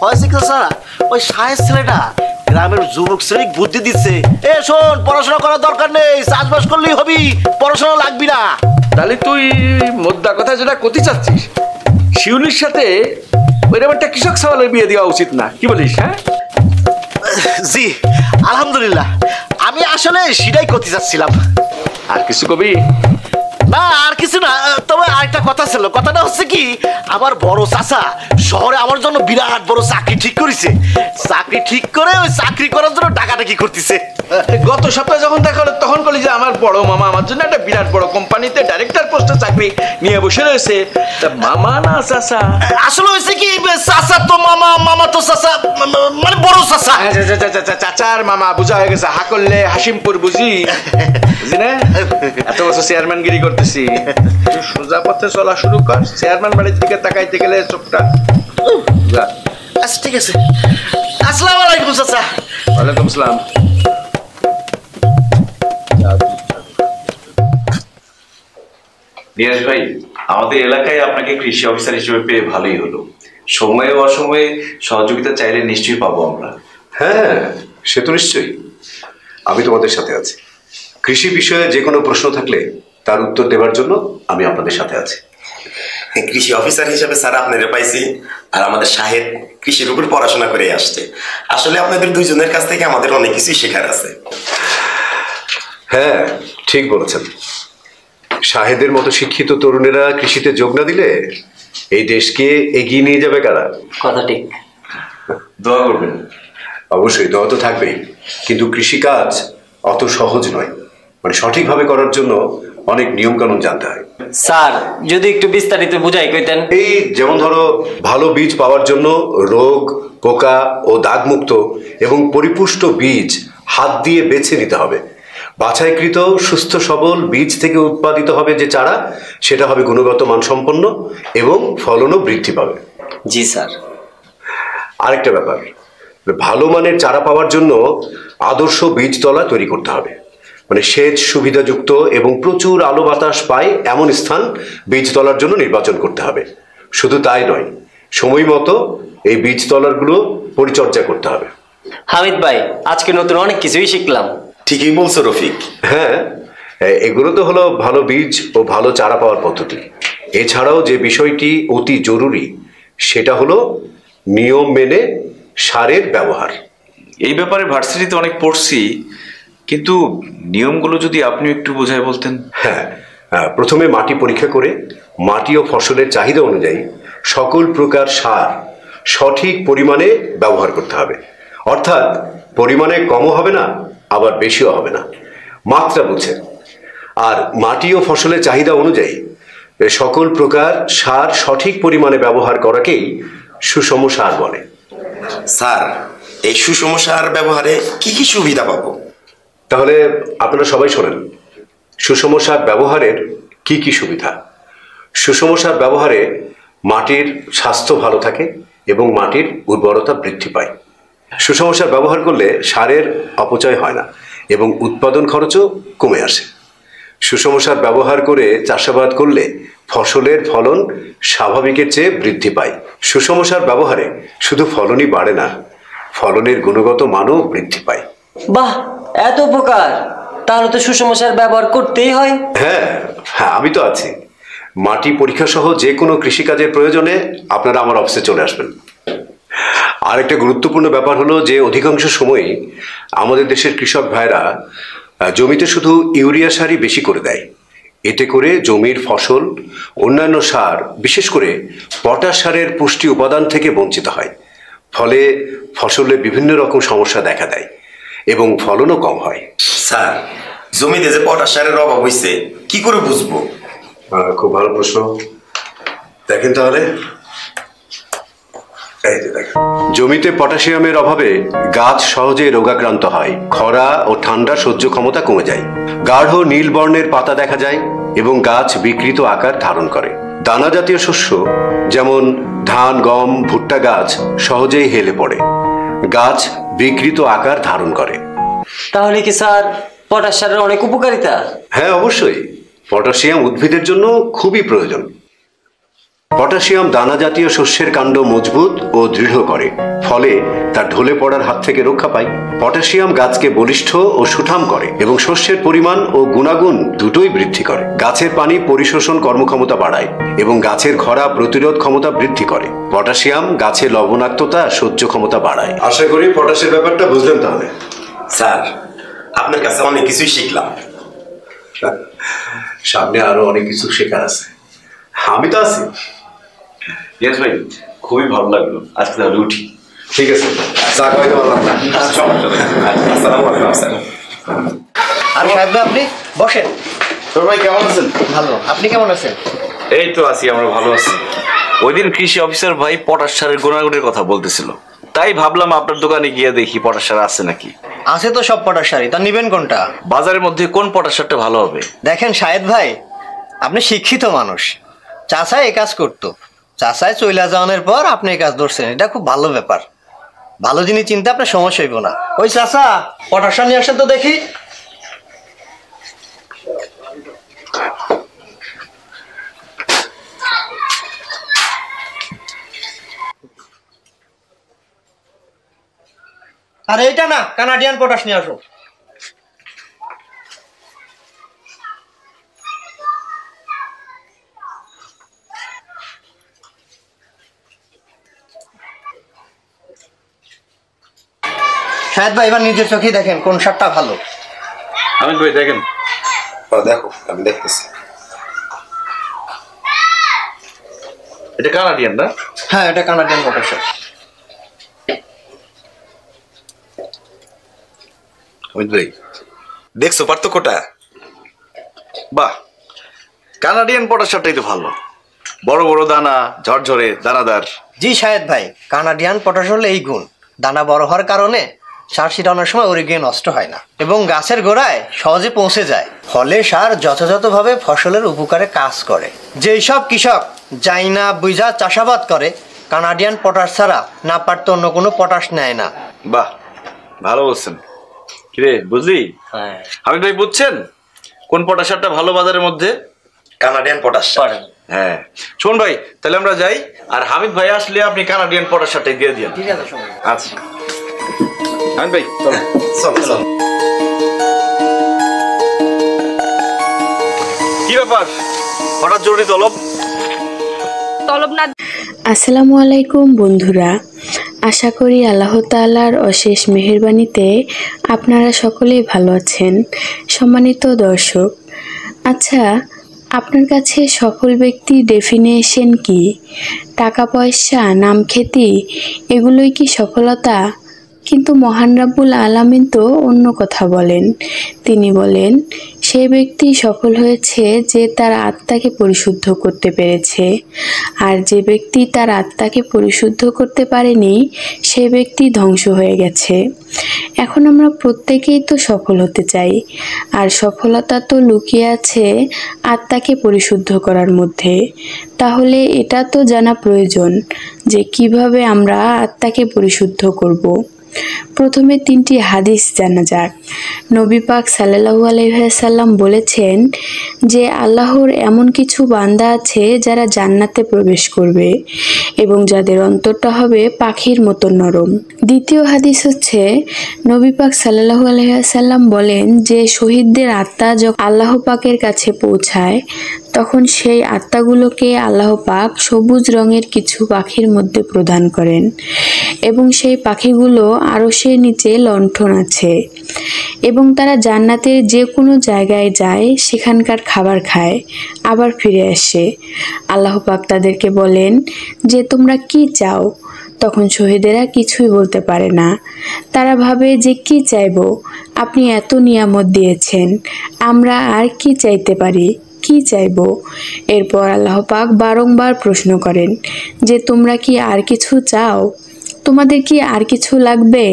হয়েছে কি স্যার, ওই শাহেদ ছেলেটা গ্রামের যুবক শ্রেণী বুদ্ধি দিচ্ছে, এ শোন পড়াশোনা করার দরকার নেই, চাষবাস করলেই হবি, পড়াশোনা লাগবি না। তাহলে তুই মোদ্দা কথা যেটা করতে চাচ্ছিস, শিউলির সাথে ওইরকম একটা কৃষক সওয়ালের বিয়ে দেওয়া উচিত না, কি বলিস? হ্যাঁ জি আলহামদুলিল্লাহ, আমি আসলে সেটাই করতে চাচ্ছিলাম। আর কিছু কবি? না আর কিছু না, তবে আরেকটা কথা ছিল। কথাটা হচ্ছে কি, আমার বড় চাচা শহরে আমার জন্য বিরাট বড় চাকরি ঠিক করেছে। চাকরি ঠিক করে ওই চাকরি করার জন্য ডাকাডাকি করতেছে। গত সপ্তাহে যখন দেখা হলো তখন বলি যে আমার বড় মামা আমার জন্য একটা বিরাট বড় কোম্পানিতে ডাইরেক্টর পোস্টে চাকরি নিয়ে বসে রয়েছে। তা মামা না চাচা? আসলে হয়েছে কি, চাচা তো মামা, মামা তো চাচা, মানে বড় চাচা। চাচার মামা বোঝা হয়ে গেছে, হা করলে হাসিমপুর বুঝি, বুঝি না? এত বছর চেয়ারম্যানগিরি করতেছি, তুই সোজা পথে চলা শুরু কর। চেয়ারম্যান বাড়ির দিকে তাকাইতে গেলে চোখটা। আচ্ছা ঠিক আছে, আসসালামু আলাইকুম চাচা। ওয়ালাইকুম আসসালাম। নিয়াজ ভাই, আমাদের এলাকায় আপনাকে কৃষি অফিসার হিসেবে পেয়ে ভালোই হলো। সময়ে অসময়ে সহযোগিতা চাইলে নিশ্চয়ই পাবো আমরা। হ্যাঁ সে তো নিশ্চয়ই, আমি তোমাদের সাথে আছি। কৃষি বিষয়ে যে কোনো প্রশ্ন থাকলে তার উত্তর দেওয়ার জন্য আমি আপনাদের সাথে আছি। কৃষি অফিসার হিসেবে স্যার আপনাদের পাইছি, আর আমাদের শাহেদ কৃষির উপর পড়াশোনা করে আসছে। আসলে আপনাদের দুইজনের কাছ থেকে আমাদের অনেক কিছুই শেখার আছে। হ্যাঁ ঠিক বলেছেন, শাহেদের মতো শিক্ষিত তরুণেরা কৃষিতে যোগ না দিলে এই দেশকে এগিয়ে নিয়ে যাবে কারা? কথা ঠিক। দোয়া করবেন। অবশ্যই দোয়া তো থাকবেই, কিন্তু কৃষিকাজ অত সহজ নয়। মানে সঠিকভাবে করার জন্য অনেক নিয়ম কানুন জানতে হয়। স্যার যদি একটু বিস্তারিত বুঝাই কইতেন। এই যেমন ধরো, ভালো বীজ পাওয়ার জন্য রোগ, পোকা ও দাগমুক্ত এবং পরিপুষ্ট বীজ হাত দিয়ে বেছে নিতে হবে। বাছাইকৃত সুস্থ সবল বীজ থেকে উৎপাদিত হবে যে চারা, সেটা হবে গুণগত মানসম্পন্ন এবং ফলনও বৃদ্ধি পাবে। জি স্যার। আরেকটা ব্যাপার, ভালো মানের চারা পাওয়ার জন্য আদর্শ বীজতলা তৈরি করতে হবে। মানে সেচ সুবিধাযুক্ত এবং প্রচুর আলো বাতাস পায় এমন স্থান বীজতলার জন্য নির্বাচন করতে হবে। শুধু তাই নয়, সময় মতো এই বীজতলাগুলো পরিচর্যা করতে হবে। হামিদ ভাই, আজকে নতুন অনেক কিছুই শিখলাম। ঠিকই বলছো রফিক। হ্যাঁ, এগুলো তো হলো ভালো বীজ ও ভালো চারা পাওয়ার পদ্ধতি। এছাড়াও যে বিষয়টি অতি জরুরি সেটা হলো নিয়ম মেনে সারের ব্যবহার। এই ব্যাপারে ভার্সিটিতে অনেক পড়ছি, কিন্তু নিয়মগুলো যদি আপনি একটু বোঝায় বলতেন। হ্যাঁ, প্রথমে মাটি পরীক্ষা করে মাটি ও ফসলের চাহিদা অনুযায়ী সকল প্রকার সার সঠিক পরিমাণে ব্যবহার করতে হবে। অর্থাৎ পরিমাণে কমও হবে না, আবার বেশিও হবে না, মাত্রা বুঝে। আর মাটি ও ফসলের চাহিদা অনুযায়ী সকল প্রকার সার সঠিক পরিমাণে ব্যবহার করাকেই সুষম সার বলে। স্যার, এই সুষম সার ব্যবহারে কি কি সুবিধা পাবো? তাহলে আপনারা সবাই শোনেন, সুষম সার ব্যবহারের কি কি সুবিধা। সুষম সার ব্যবহারে মাটির স্বাস্থ্য ভালো থাকে এবং মাটির উর্বরতা বৃদ্ধি পায়। সুষম সার ব্যবহার করলে সারের অপচয় হয় না এবং উৎপাদন খরচও কমে আসে। সুষম সার ব্যবহার করে চাষাবাদ করলে ফসলের ফলন স্বাভাবিকের চেয়ে বৃদ্ধি পায়। সুষম সার ব্যবহারে শুধু ফলনই বাড়ে না, ফলনের গুণগত মানও বৃদ্ধি পায়। বাহ, এত উপকার! তাহলে তো সুষম সার ব্যবহার করতেই হয়। হ্যাঁ হ্যাঁ, আমি তো আছি। মাটি পরীক্ষা সহ যে কোনো কৃষিকাজের প্রয়োজনে আপনারা আমার অফিসে চলে আসবেন। আর একটা গুরুত্বপূর্ণ ব্যাপার হলো যে অধিকাংশ সময়ই আমাদের দেশের কৃষক ভাইরা জমিতে শুধু ইউরিয়া সারই বেশি করে দেয়। এতে করে জমির ফসল অন্যান্য সার, বিশেষ করে পটাশ সারের পুষ্টি উপাদান থেকে বঞ্চিত হয়। ফলে ফসলে বিভিন্ন রকম সমস্যা দেখা দেয় এবং ফলনও কম হয়। স্যার, জমিতে যে পটাশ সারের অভাব হয়েছে কি করে বুঝবো? খুব ভালো প্রশ্ন। দেখেন তাহলে, এই যে দেখেন, জমিতে পটাশিয়ামের অভাবে গাছ সহজে রোগাক্রান্ত হয়, খরা ও ঠান্ডা সহ্য ক্ষমতা কমে যায়, গাঢ় নীল বর্ণের পাতা দেখা যায় এবং গাছ বিকৃত আকার ধারণ করে। দানা জাতীয় শস্য যেমন ধান, গম, ভুট্টা গাছ সহজেই হেলে পড়ে, গাছ বিকৃত আকার ধারণ করে। তাহলে কি স্যার পটাশ সারের অনেক উপকারিতা? হ্যাঁ, অবশ্যই। পটাশিয়াম উদ্ভিদের জন্য খুবই প্রয়োজন। পটাশিয়াম দানা জাতীয় শস্যের কাণ্ড মজবুত ও দৃঢ় করে, ফলে তার ঢলে পড়ার হাত থেকে রক্ষা পায়। পটাশিয়াম গাছকে বলিষ্ঠ ও সুঠাম করে এবং শস্যের পরিমাণ ও গুণাগুণ দুটোই বৃদ্ধি করে। গাছের পানি পরিশোষণ কর্মক্ষমতা বাড়ায় এবং গাছের খরা প্রতিরোধ ক্ষমতা বৃদ্ধি করে। পটাশিয়াম গাছের লবণাক্ততা সহ্য ক্ষমতা বাড়ায়। আশা করি পটাশের ব্যাপারটা বুঝলেন তাহলে। স্যার, আপনার কাছে অনেক কিছুই শিখলাম। সামনে আরো অনেক কিছু শেখার আছে, আমি তো আছি। ইয়েস ভাই, খুবই ভালো লাগলো। আজকে তাহলে উঠি। ঠিক আছে, চা খাইতে পারলাম না। আসসালামু আলাইকুম স্যার। আর সাহেব, আপনি বসেন। তোর ভাই কেমন আছেন? ভালো, আপনি কেমন আছেন? এই তো আছি, আমরা ভালো আছি। ওই দিন কৃষি অফিসার ভাই পটাশ সারের গুণাগুণের কথা বলতেছিল, তাই ভাবলাম আপনার দোকানে গিয়ে দেখি পটাশ সার আছে নাকি। আছে তো সব পটাশ সারই, তা নিবেন কোনটা? বাজারের মধ্যে কোন পটাশ সারটা ভালো হবে? দেখেন শাহেদ ভাই, আপনি শিক্ষিত মানুষ। চাষায় এই কাজ করতো, চাষায় চইলা যাওয়ানোর পর আপনি এই কাজ ধরছেন, এটা খুব ভালো ব্যাপার। ভালো জিনিস চিন্তা, আপনার সমস্যা হইব না। ওই চাষা, পটাশ সার নিয়ে আসেন তো দেখি। আর এইটা না, কানাডিয়ান পটাশ নিয়ে আসো। শাহেদ ভাই, এবার নিজের চোখেই দেখেন কোন সারটা ভালো। আমি ভাই দেখেন। দেখো, আমি দেখতেছি। এটা কানাডিয়ান না? হ্যাঁ, এটা কানাডিয়ান পটাশ সার। অমিত ভাই, দেখছো পার্থক্যটা? বাহ, কানাডিয়ান পটাশ সারটাই তো ভালো, বড় বড় দানা, ঝরঝরে দানাদার। জি শাহেদ ভাই, কানাডিয়ান পটাশ হলে এই গুণ, দানা বড় হওয়ার কারণে সার ছিটানোর সময় ওরিগে নষ্ট হয় না এবং গাছের গোড়ায় সহজে পৌঁছে যায়, ফলে সার যথাযথভাবে ফসলের উপকারে কাজ করে। যেই সব কৃষক যাই না বুঝা চাষাবাদ করে, কানাডিয়ান পটাশ ছাড়া না পারতো অন্য কোনো পটাশ নেয় না। বাহ, ভালো বলছেন। কিরে, বুঝলি? হামিদ ভাই, বুঝছেন কোন পটাশ সারটা ভালো বাজারের মধ্যে? কানাডিয়ান পটাশ সার। হ্যাঁ, শোন ভাই, তাহলে আমরা যাই, আর হামিদ ভাই আসলে আপনি কানাডিয়ান পটাশ সারটাই দিয়ে দিন। ঠিক আছে। আচ্ছা হামিদ ভাই, চলো। কি ব্যাপার, হঠাৎ জরুরি তলব? তলব না। আসসালামু আলাইকুম বন্ধুরা, আশা করি আল্লাহ তাআলার অশেষ মেহেরবানিতে আপনারা সকলেই ভালো আছেন। সম্মানিত দর্শক, আচ্ছা, আপনার কাছে সফল ব্যক্তির ডেফিনেশন কি? টাকা পয়সা, নাম খ্যাতি, এগুলোই কি সফলতা? কিন্তু মহান রাব্বুল আলামিন তো অন্য কথা বলেন। তিনি বলেন, সে ব্যক্তি সফল হয়েছে যে তার আত্মাকে পরিশুদ্ধ করতে পেরেছে, আর যে ব্যক্তি তার আত্মাকে পরিশুদ্ধ করতে পারেনি সে ব্যক্তি ধ্বংস হয়ে গেছে। এখন আমরা প্রত্যেকেই তো সফল হতে চাই, আর সফলতা তো লুকিয়ে আছে আত্মাকে পরিশুদ্ধ করার মধ্যে। তাহলে এটা তো জানা প্রয়োজন যে কিভাবে আমরা আত্মাকে পরিশুদ্ধ করব। প্রথমে 3টি হাদিস জানা যাক। নবী পাক সাল্লাল্লাহু আলাইহি ওয়াসাল্লাম বলেছেন যে আল্লাহর এমন কিছু বান্দা আছে যারা জান্নাতে প্রবেশ করবে এবং যাদের অন্তরটা হবে পাখির মতো নরম। দ্বিতীয় হাদিস হচ্ছে নবী পাক সাল্লাল্লাহু আলাইহি ওয়াসাল্লাম বলেন যে শহীদদের আত্মা যখন আল্লাহ পাকের কাছে পৌঁছায় তখন সেই আত্মাগুলোকে আল্লাহ পাক সবুজ রঙের কিছু পাখির মধ্যে প্রদান করেন এবং সেই পাখিগুলো আরশের নিচে লণ্ঠন আছে এবং তারা জান্নাতের যে কোনো জায়গায় যায়, সেখানকার খাবার খায়, আবার ফিরে আসে। আল্লাহ পাক তাদেরকে বলেন যে তোমরা কি চাও? তখন শহীদেরা কিছুই বলতে পারে না। তারা ভাবে যে কি চাইবো, আপনি এত নিয়ামত দিয়েছেন, আমরা আর কি চাইতে পারি, কি চাইবো? এরপর আল্লাহ পাক বারংবার প্রশ্ন করেন যে তোমরা কি আর কিছু চাও? তোমাদের কি আর কিছু লাগবে?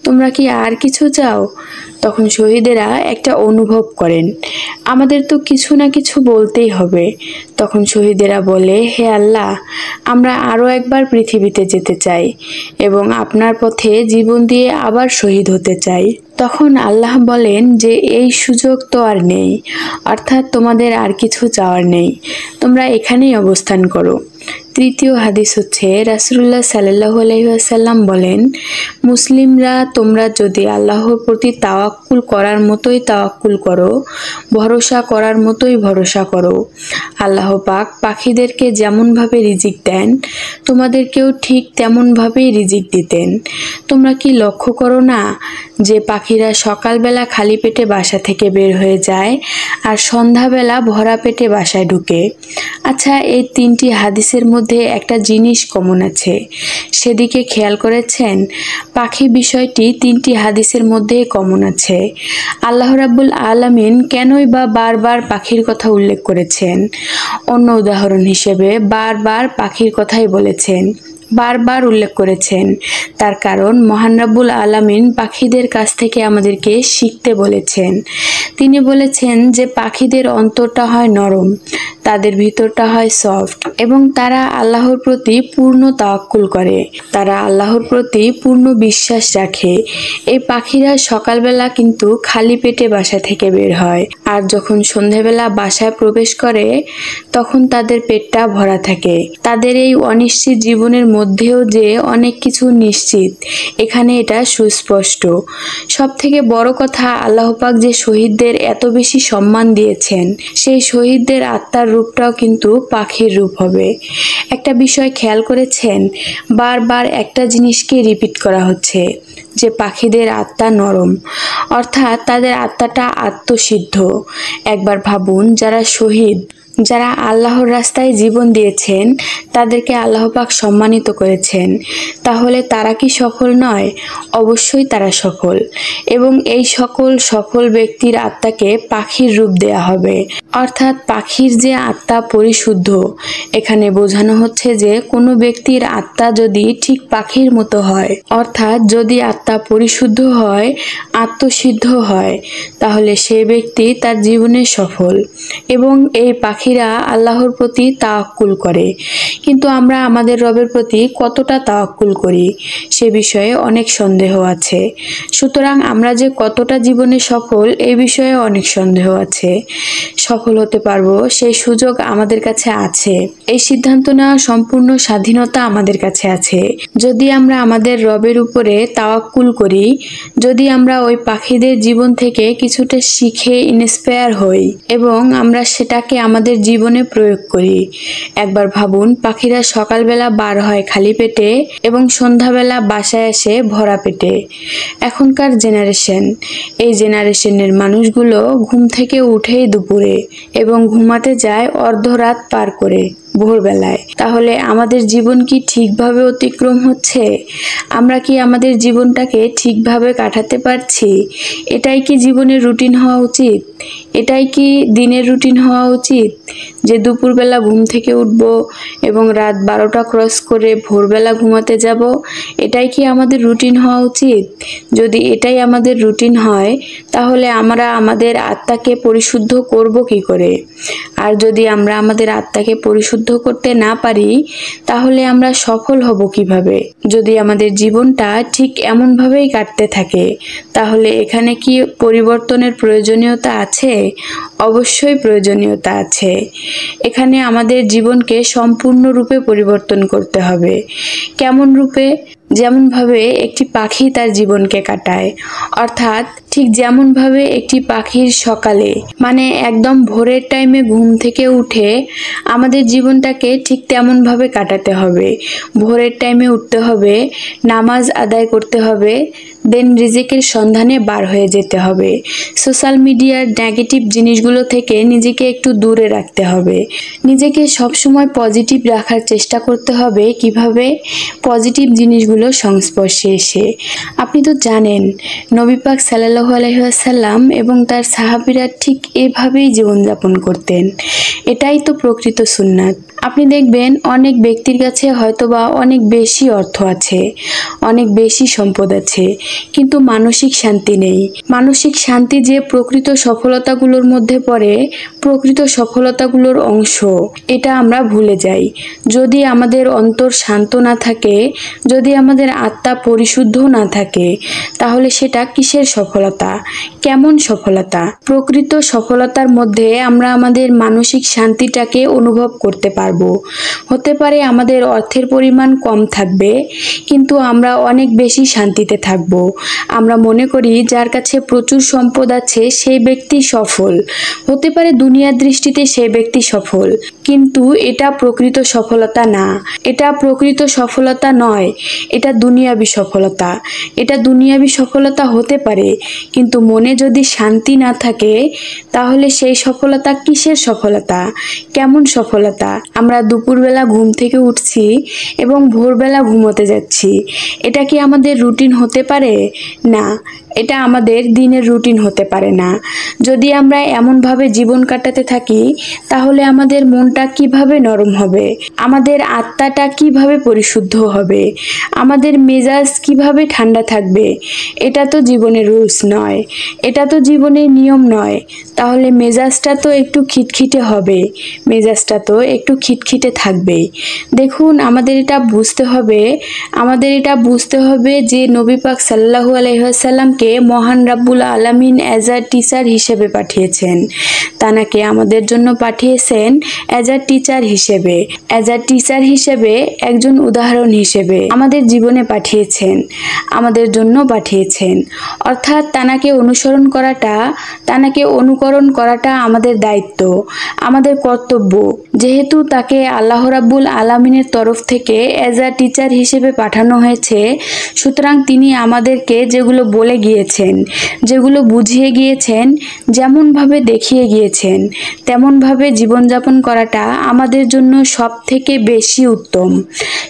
তোমরা কি আর কিছু চাও? তখন শহীদেরা একটা অনুভব করেন, আমাদের তো কিছু না কিছু বলতেই হবে। তখন শহীদেরা বলে, হে আল্লাহ, আমরা আরও একবার পৃথিবীতে যেতে চাই এবং আপনার পথে জীবন দিয়ে আবার শহীদ হতে চাই। তখন আল্লাহ বলেন যে এই সুযোগ তো আর নেই, অর্থাৎ তোমাদের আর কিছু চাওয়ার নেই, তোমরা এখানেই অবস্থান করো। তৃতীয় হাদিস হচ্ছে রাসূলুল্লাহ সাল্লাল্লাহু আলাইহি ওয়াসাল্লাম বলেন, মুসলিমরা তোমরা যদি আল্লাহর প্রতি তাওয়াক্কুল করার মতোই তাওয়াক্কুল করো, ভরসা করার মতোই ভরসা করো, আল্লাহ পাক পাখিদেরকে যেমনভাবে রিজিক দেন তোমাদেরকেও ঠিক তেমনভাবেই রিজিক দিতেন। তোমরা কি লক্ষ্য করো না যে পাখিরা সকালবেলা খালি পেটে বাসা থেকে বের হয়ে যায় আর সন্ধ্যাবেলা ভরা পেটে বাসায় ঢুকে? আচ্ছা, এই 3টি হাদিসের মধ্যে একটা জিনিস কমন আছে, সেদিকে খেয়াল করেছেন? পাখি বিষয়টি 3টি হাদিসের মধ্যে কমন আছে। আল্লাহ রাব্বুল আলামিন কেনই বা বারবার পাখির কথা উল্লেখ করেছেন? অন্য উদাহরণ হিসেবে বারবার পাখির কথাই বলেছেন, বারবার উল্লেখ করেছেন। তার কারণ মহান রাব্বুল আলামিন পাখিদের কাছ থেকে আমাদেরকে শিখতে বলেছেন। তিনি বলেছেন যে পাখিদের অন্তরটা হয় নরম, তাদের ভিতরটা হয় সফট এবং তারা আল্লাহর প্রতি পূর্ণ তাওয়াক্কুল করে, তারা আল্লাহর প্রতি পূর্ণ বিশ্বাস রাখে। এই পাখিরা সকালবেলা কিন্তু খালি পেটে বাসা থেকে বের হয়, আর যখন সন্ধ্যাবেলা বাসায় প্রবেশ করে তখন তাদের পেটটা ভরা থাকে। তাদের এই অনিশ্চিত জীবনের মধ্যেও যে অনেক কিছু নিশ্চিত, এখানে এটা সুস্পষ্ট। সব থেকে বড় কথা, আল্লাহ পাক যে শহীদদের এত বেশি সম্মান দিয়েছেন, সেই শহীদদের আত্মার রূপটাও কিন্তু পাখির রূপ হবে। একটা বিষয় খেয়াল করেছেন? বারবার একটা জিনিসকে রিপিট করা হচ্ছে যে পাখিদের আত্মা নরম, অর্থাৎ তাদের আত্মাটা আত্মসিদ্ধ। একবার ভাবুন, যারা শহীদ, যারা আল্লাহর রাস্তায় জীবন দিয়েছেন, তাদেরকে আল্লাহ পাক সম্মানিত করেছেন, তাহলে তারা কি সফল নয়? অবশ্যই তারা সফল। এবং এই সকল সফল ব্যক্তির আত্মাকে পাখির রূপ দেয়া হবে, অর্থাৎ পাখির যে আত্মা পরিশুদ্ধ। এখানে বোঝানো হচ্ছে যে কোনো ব্যক্তির আত্মা যদি ঠিক পাখির মতো হয়, অর্থাৎ যদি আত্মা পরিশুদ্ধ হয়, আত্মসিদ্ধ হয়, তাহলে সে ব্যক্তি তার জীবনে সফল। এবং এই পাখিরা আল্লাহর প্রতি তাওয়াক্কুল করে। কিন্তু আমরা আমাদের রবের প্রতি কতটা তাওয়াক্কুল করি সে বিষয়ে অনেক সন্দেহ আছে। সুতরাং আমরা যে কতটা জীবনে সফল এই বিষয়ে অনেক সন্দেহ আছে। সফল হতে পারবো সেই সুযোগ আমাদের কাছে আছে, এই সিদ্ধান্ত নেওয়ার সম্পূর্ণ স্বাধীনতা আমাদের কাছে আছে। যদি আমরা আমাদের রবের উপরে তাওয়াক্কুল করি, যদি আমরা ওই পাখিদের জীবন থেকে কিছুটা শিখে ইন্সপায়ার হই এবং আমরা সেটাকে আমাদের জীবনে প্রয়োগ করি। একবার ভাবুন, পাখিরা সকালবেলা বার হয় খালি পেটে এবং সন্ধ্যাবেলা বাসায় আসে ভরা পেটে। এখনকার জেনারেশন, এই জেনারেশনের মানুষগুলো ঘুম থেকে উঠেই দুপুরে এবং ঘুমাতে যায় অর্ধরাত পার করে। ভোরবেলায়। তাহলে আমাদের জীবন কি ঠিকভাবে অতিক্রম হচ্ছে? আমরা কি আমাদের জীবনটাকে ঠিকভাবে কাটাতে পারছি? এটাই কি জীবনের রুটিন হওয়া উচিত? এটাই কি দিনের রুটিন হওয়া উচিত যে দুপুরবেলা ঘুম থেকে উঠব এবং রাত 12টা ক্রস করে ভোরবেলা ঘুমাতে যাব? এটাই কি আমাদের রুটিন হওয়া উচিত? যদি এটাই আমাদের রুটিন হয় তাহলে আমরা আমাদের আত্মাকে পরিশুদ্ধ করব কি করে? আর যদি আমরা আমাদের আত্মাকে পরিশুদ্ধ করতে না পারি তাহলে আমরা সফল হব কিভাবে? যদি আমাদের জীবনটা ঠিক এমনভাবেই কাটতে থাকে তাহলে এখানে কি পরিবর্তনের প্রয়োজনীয়তা আছে? অবশ্যই প্রয়োজনীয়তা আছে। এখানে আমাদের জীবনকে সম্পূর্ণরূপে পরিবর্তন করতে হবে। কেমন রূপে? যেমনভাবে একটি পাখি তার জীবনকে কাটায়, অর্থাৎ ঠিক যেমনভাবে একটি পাখির সকালে মানে একদম ভোরের টাইমে ঘুম থেকে উঠে আমাদের জীবনটাকে ঠিক তেমনভাবে কাটাতে হবে। ভোরের টাইমে উঠতে হবে, নামাজ আদায় করতে হবে, দেন রিজিকের সন্ধানে বার হয়ে যেতে হবে। সোশ্যাল মিডিয়ার নেগেটিভ জিনিসগুলো থেকে নিজেকে একটু দূরে রাখতে হবে। নিজেকে সবসময় পজিটিভ রাখার চেষ্টা করতে হবে। কিভাবে? পজিটিভ জিনিসগুলো সংস্পর্শে এসে। আপনি তো জানেন নবী পাক সাল্লাল্লাহু আলাইহি ওয়াসাল্লাম এবং তার সাহাবীরা ঠিক এভাবেই জীবনযাপন করতেন। এটাই তো প্রকৃত সুন্নাত। আপনি দেখবেন অনেক ব্যক্তির কাছে হয়তোবা অনেক বেশি অর্থ আছে, অনেক বেশি সম্পদ আছে, কিন্তু মানসিক শান্তি নেই। মানসিক শান্তি যে প্রকৃত সফলতাগুলোর মধ্যে পড়ে, প্রকৃত সফলতাগুলোর অংশ, এটা আমরা ভুলে যাই। যদি আমাদের অন্তর শান্ত না থাকে, যদি আমাদের আত্মা পরিশুদ্ধ না থাকে, তাহলে সেটা কিসের সফলতা? কেমন সফলতা? প্রকৃত সফলতার মধ্যে আমরা আমাদের মানসিক শান্তিটাকে অনুভব করতে পারবো। হতে পারে আমাদের অর্থের পরিমাণ কম থাকবে, কিন্তু আমরা অনেক বেশি শান্তিতে থাকব। আমরা মনে করি যার কাছে প্রচুর সম্পদ আছে সেই ব্যক্তি সফল। হতে পারে দুনিয়ার দৃষ্টিতে সেই ব্যক্তি সফল, কিন্তু এটা প্রকৃত সফলতা না। এটা প্রকৃত সফলতা নয়, এটা দুনিয়াবি সফলতা। এটা দুনিয়াবি সফলতা হতে পারে, কিন্তু মনে যদি শান্তি না থাকে তাহলে সেই সফলতা কিসের সফলতা? কেমন সফলতা? আমরা দুপুরবেলা ঘুম থেকে উঠছি এবং ভোরবেলা ঘুমোতে যাচ্ছি, এটা কি আমাদের রুটিন হতে পারে? না, এটা আমাদের দিনের রুটিন হতে পারে না। যদি আমরা এমনভাবে জীবন কাটাতে থাকি তাহলে আমাদের মনটা কিভাবে নরম হবে? আমাদের আত্মাটা কিভাবে পরিশুদ্ধ হবে? আমাদের মেজাজ কিভাবে ঠান্ডা থাকবে? এটা তো জীবনের রুলস নয়, এটা তো জীবনের নিয়ম নয়। তাহলে মেজাজটা তো একটু খিটখিটে হবে, মেজাজটা তো একটু খিটখিটে থাকবেই। দেখুন, আমাদের এটা বুঝতে হবে যে নবী পাক সাল্লাল্লাহু আলাইহি ওয়াসাল্লামকে মহান রাব্বুল আলামিন অ্যাজ আ টিচার হিসেবে পাঠিয়েছেন। তানাকে আমাদের জন্য পাঠিয়েছেন অ্যাজ আ টিচার হিসেবে, একজন উদাহরণ হিসেবে আমাদের জীবনে পাঠিয়েছেন, আমাদের জন্য পাঠিয়েছেন। অর্থাৎ তানাকে অনুকরণ করাটা আমাদের দায়িত্ব, আমাদের কর্তব্য। যেহেতু তাকে আল্লাহ রাব্বুল আলামিনের তরফ থেকে অ্যাজ আ টিচার হিসেবে পাঠানো হয়েছে, সুতরাং তিনি আমাদেরকে যেগুলো বলে গিয়েছেন, যেগুলো বুঝিয়ে গিয়েছেন, যেমনভাবে দেখিয়ে গিয়েছেন, তেমনভাবে জীবনযাপন করাটা আমাদের জন্য সব থেকে বেশি উত্তম,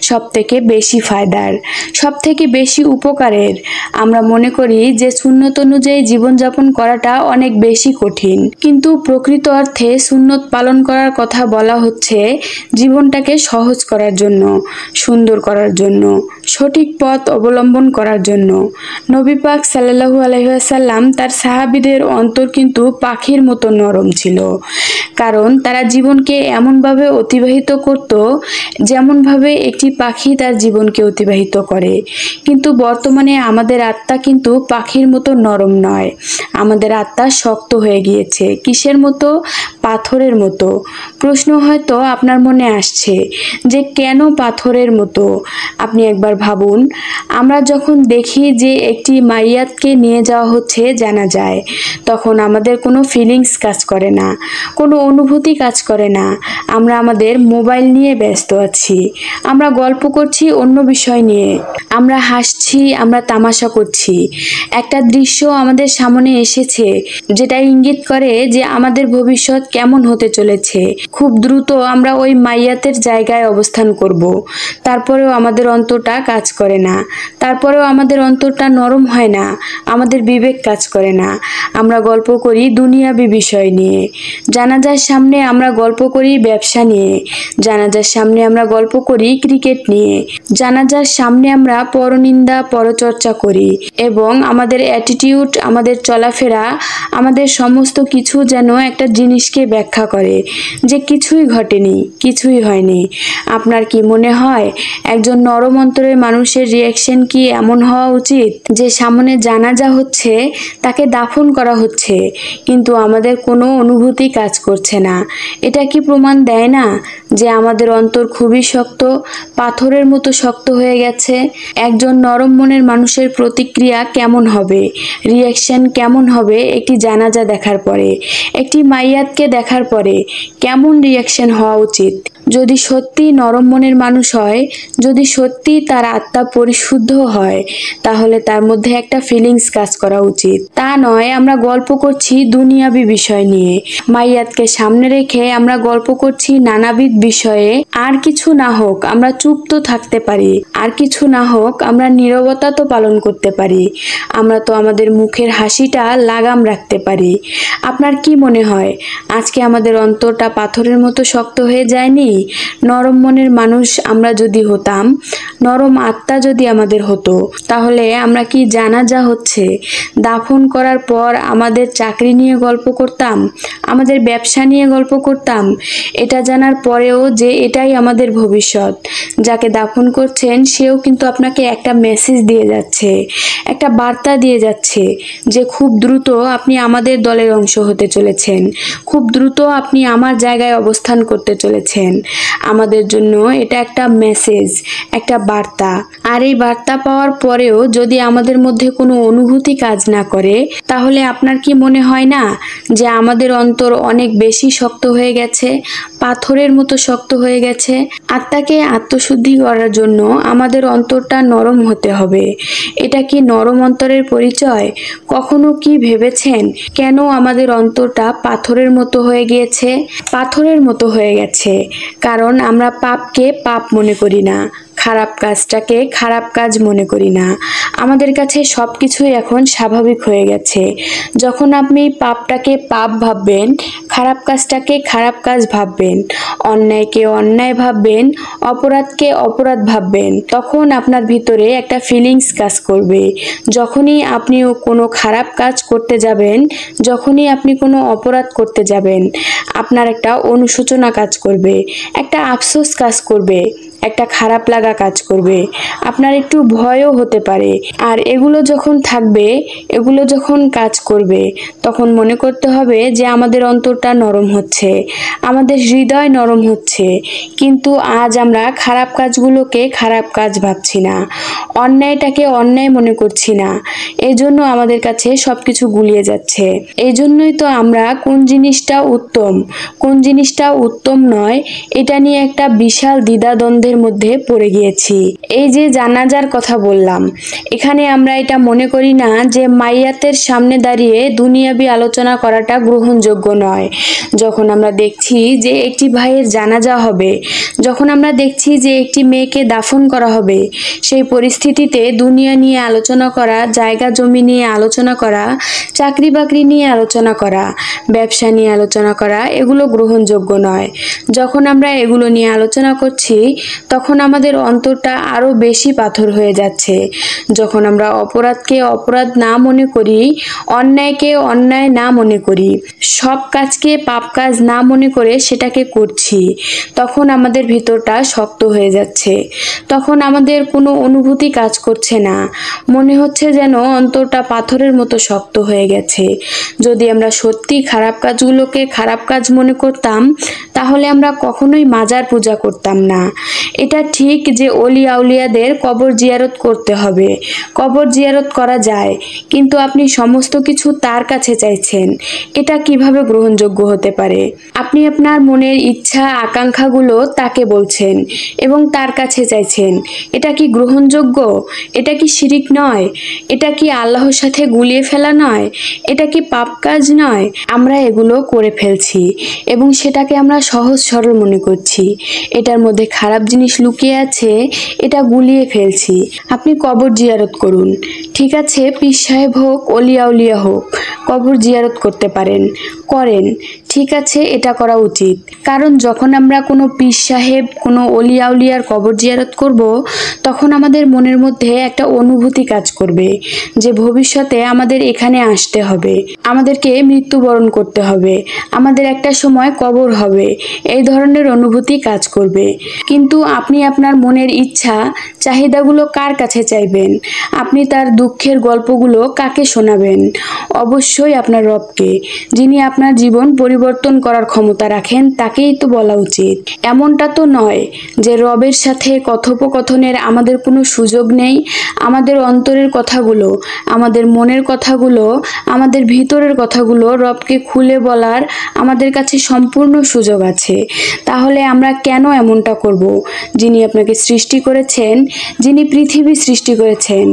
সব থেকে বেশি ফায়দার, সব থেকে বেশি উপকারের। আমরা মনে করি যে সুন্নত অনুযায়ী জীবনযাপন করাটা অনেক বেশি কঠিন, কিন্তু প্রকৃত অর্থে সুন্নত পালন করার কথা বলা হচ্ছে জীবনটাকে সহজ করার জন্য, সুন্দর করার জন্য, সঠিক পথ অবলম্বন করার জন্য। নবী পাক সাল্লাল্লাহু আলাইহি ওয়াসাল্লাম তার সাহাবীদের অন্তর কিন্তু পাখির মতো নরম ছিল, কারণ তারা জীবনকে এমনভাবে অতিবাহিত করত যেমনভাবে একটি পাখি তার জীবনকে অতিবাহিত করে। কিন্তু বর্তমানে আমাদের আত্মা কিন্তু পাখির মতো নরম নয়, আমাদের আত্মা শক্ত হয়ে গিয়েছে। কিসের মতো? পাথরের মতো। প্রশ্ন হয়তো আপনার মনে আসছে যে কেন পাথরের মতো? আপনি একবার ভাবুন, আমরা যখন দেখি যে একটি মাইয়াতকে নিয়ে যাওয়া হচ্ছে জানাজায়, তখন আমাদের কোনো ফিলিংস কাজ করে না, কোনো অনুভূতি কাজ করে না। আমরা আমাদের মোবাইল নিয়ে ব্যস্ত আছি, আমরা গল্প করছি অন্য বিষয় নিয়ে, আমরা হাসছি, আমরা তামাশা করছি। একটা দৃশ্য আমাদের সামনে এসেছে যেটা ইঙ্গিত করে যে আমাদের ভবিষ্যৎ কেমন হতে চলেছে। খুব দ্রুত আমরা ওই মাইয়াতের জায়গায় অবস্থান করব। তারপরেও আমাদের অন্তরটা কাজ করে না, তারপরেও আমাদের অন্তরটা নরম হয় না, আমাদের বিবেক কাজ করে না। আমরা গল্প করি দুনিয়াবি বিষয় নিয়ে। জানাজার সামনে আমরা গল্প করি ব্যবসা নিয়ে, জানাজার সামনে আমরা গল্প করি ক্রিকেট নিয়ে, জানাজার সামনে আমরা পরনিন্দা পরচর্চা করি এবং আমাদের অ্যাটিটিউড, আমাদের চলাফেরা, আমাদের সমস্ত কিছু যেন একটা জিনিসকে ব্যাখ্যা করে যে কিছুই ঘটেনি, কিছুই হয়নি। আপনার কি মনে হয় একজন নরম অন্তরের মানুষের রিয়াকশন কি এমন হওয়া উচিত যে সামনে জানাজা হচ্ছে, তাকে দাফন করা হচ্ছে, কিন্তু আমাদের কোনো অনুভূতি কাজ করছে না? এটা কি প্রমাণ দেয় না যে আমাদের অন্তর খুবই শক্ত, পাথরের মতো শক্ত হয়ে গেছে? একজন নরম মনের মানুষের প্রতিক্রিয়া কেমন হবে, রিয়াকশন কেমন হবে একটি জানাজা দেখার পরে, একটি মাইয়াতকে দেখার পরে কেমন রিয়াকশন হওয়া উচিত? যদি সত্যি নরম মনের মানুষ হয়, যদি সত্যি তার আত্মা পরিশুদ্ধ হয়, তাহলে তার মধ্যে একটা ফিলিংস কাজ করা উচিত। তা নয় আমরা গল্প করছি দুনিয়াবি বিষয় নিয়ে, মাইয়াতকে সামনে রেখে আমরা গল্প করছি নানাবিধ বিষয়ে। আর কিছু না হোক আমরা চুপ তো থাকতে পারি, আর কিছু না হোক আমরা নীরবতা তো পালন করতে পারি, আমরা তো আমাদের মুখের হাসিটা লাগাম রাখতে পারি। আপনার কি মনে হয় আজকে আমাদের অন্তরটা পাথরের মতো শক্ত হয়ে যায়নি? নরম মনের মানুষ আমরা যদি হতাম, নরম আত্মা যদি আমাদের হতো, তাহলে আমরা কি জানাজা হচ্ছে, দাফন করার পর আমাদের চাকরি নিয়ে গল্প করতাম, আমাদের ব্যবসা নিয়ে গল্প করতাম, এটা জানার পরেও যে এটাই আমাদের ভবিষ্যৎ। যাকে দাফন করছেন সেও কিন্তু আপনাকে একটা মেসেজ দিয়ে যাচ্ছে, একটা বার্তা দিয়ে যাচ্ছে যে খুব দ্রুত আপনি আমাদের দলের অংশ হতে চলেছেন, খুব দ্রুত আপনি আমার জায়গায় অবস্থান করতে চলেছেন। আমাদের জন্য এটা একটা মেসেজ, একটা বার্তা। আর এই বার্তা পাওয়ার পরেও যদি আমাদের মধ্যে কোনো অনুভূতি কাজ না করে, তাহলে আপনার কি মনে হয় না যে আমাদের অন্তর অনেক বেশি শক্ত হয়ে গেছে, পাথরের মতো শক্ত হয়ে গেছে? আত্মাকে আত্মশুদ্ধি করার জন্য আমাদের অন্তরটা নরম হতে হবে। এটা কি নরম অন্তরের পরিচয়? কখনো কি ভেবেছেন কেন আমাদের অন্তরটা পাথরের মতো হয়ে গিয়েছে? পাথরের মতো হয়ে গেছে কারণ আমরা পাপকে পাপ মনে করি না, খারাপ কাজটাকে খারাপ কাজ মনে করি না। আমাদের কাছে সব কিছুই এখন স্বাভাবিক হয়ে গেছে। যখন আপনি পাপটাকে পাপ ভাববেন, খারাপ কাজটাকে খারাপ কাজ ভাববেন, অন্যায়কে অন্যায় ভাববেন, অপরাধকে অপরাধ ভাববেন, তখন আপনার ভিতরে একটা ফিলিংস কাজ করবে। যখনই আপনি কোনো খারাপ কাজ করতে যাবেন, যখনই আপনি কোনো অপরাধ করতে যাবেন, আপনার একটা অনুশোচনা কাজ করবে, একটা আফসোস কাজ করবে, একটা খারাপ লাগা কাজ করবে, আপনার একটু ভয়ও হতে পারে। আর এগুলো যখন থাকবে, এগুলো যখন কাজ করবে, তখন মনে করতে হবে যে আমাদের অন্তরটা নরম হচ্ছে, আমাদের হৃদয় নরম হচ্ছে। কিন্তু আজ আমরা খারাপ কাজগুলোকে খারাপ কাজ ভাবছি না, অন্যায়টাকে অন্যায় মনে করছি না। এই জন্য আমাদের কাছে সব কিছু গুলিয়ে যাচ্ছে। এই জন্যই তো আমরা কোন জিনিসটা উত্তম, কোন জিনিসটা উত্তম নয়, এটা নিয়ে একটা বিশাল দ্বিধাদ্বন্দ্বের মধ্যে পড়ে গিয়েছি। এই যে জানাজার কথা বললাম, এখানে আমরা এটা মনে করি না যে মাইয়াতের সামনে দাঁড়িয়ে দুনিয়াবি আলোচনা করাটা গ্রহণযোগ্য নয়। যখন আমরা দেখছি যে একটি ভাইয়ের জানাজা হবে, যখন আমরা দেখছি যে একটি মেয়েকে দাফন করা হবে, সেই পরিস্থিতিতে দুনিয়া নিয়ে আলোচনা করা, জায়গা জমি নিয়ে আলোচনা করা, চাকরি বাকরি নিয়ে আলোচনা করা, ব্যবসা নিয়ে আলোচনা করা, এগুলো গ্রহণযোগ্য নয়। যখন আমরা এগুলো নিয়ে আলোচনা করছি, তখন আমাদের অন্তরটা আরো বেশি পাথর হয়ে যাচ্ছে। যখন আমরা অপরাধকে অপরাধ না মনে করি, অন্যায়কে অন্যায় না মনে করি, সব কাজকে পাপ কাজ না মনে করে সেটাকে করছি, তখন আমাদের ভিতরটা শক্ত হয়ে যাচ্ছে। তখন আমাদের কোনো অনুভূতি কাজ করছে না, মনে হচ্ছে যেন অন্তরটা পাথরের মতো শক্ত হয়ে গেছে। যদি আমরা সত্যি খারাপ কাজগুলোকে খারাপ কাজ মনে করতাম, তাহলে আমরা কখনোই মাজার পূজা করতাম না। এটা ঠিক যে অলি আউলিয়াদের কবর জিয়ারত করতে হবে, কবর জিয়ারত করা যায়, কিন্তু আপনি সমস্ত কিছু তার কাছে চাইছেন, এটা কিভাবে গ্রহণযোগ্য হতে পারে? আপনি আপনার মনের ইচ্ছা আকাঙ্ক্ষাগুলো তাকে বলছেন এবং তার কাছে চাইছেন, এটা কি গ্রহণযোগ্য? এটা কি শিরিক নয়? এটা কি আল্লাহর সাথে গুলিয়ে ফেলা নয়? এটা কি পাপ কাজ নয়? আমরা এগুলো করে ফেলছি এবং সেটাকে আমরা সহজ সরল মনে করছি। এটার মধ্যে খারাপ জিনিস লুকিয়ে আছে, এটা গুলিয়ে ফেলছি। আপনি কবর জিয়ারত করুন, ঠিক আছে, পীর সাহেব হোক, অলিয়া উলিয়া হোক, কবর জিয়ারত করতে পারেন, করেন, ঠিক আছে, এটা করা উচিত। কারণ যখন আমরা কোনো পীর সাহেব, কোনো অলিয়া উলিয়ার কবর জিয়ারত করব, তখন আমাদের মনের মধ্যে একটা অনুভূতি কাজ করবে যে ভবিষ্যতে আমাদের এখানে আসতে হবে, আমাদেরকে মৃত্যুবরণ করতে হবে, আমাদের একটা সময় কবর হবে, এই ধরনের অনুভূতি কাজ করবে। কিন্তু আপনি আপনার মনের ইচ্ছা চাহিদাগুলো কার কাছে চাইবেন? আপনি তার দুঃখের গল্পগুলো কাকে শোনাবেন? অবশ্যই আপনার রবকে, যিনি আপনার জীবন পরিবর্তন করার ক্ষমতা রাখেন, তাকেই তো বলা উচিত। এমনটা তো নয় যে রবের সাথে কথোপকথনের আমাদের কোনো সুযোগ নেই। আমাদের অন্তরের কথাগুলো, আমাদের মনের কথাগুলো, আমাদের ভিতরের কথাগুলো রবকে খুলে বলার আমাদের কাছে সম্পূর্ণ সুযোগ আছে। তাহলে আমরা কেন এমনটা করব? যিনি আপনাকে সৃষ্টি করেছেন, যিনি পৃথিবী সৃষ্টি করেছেন,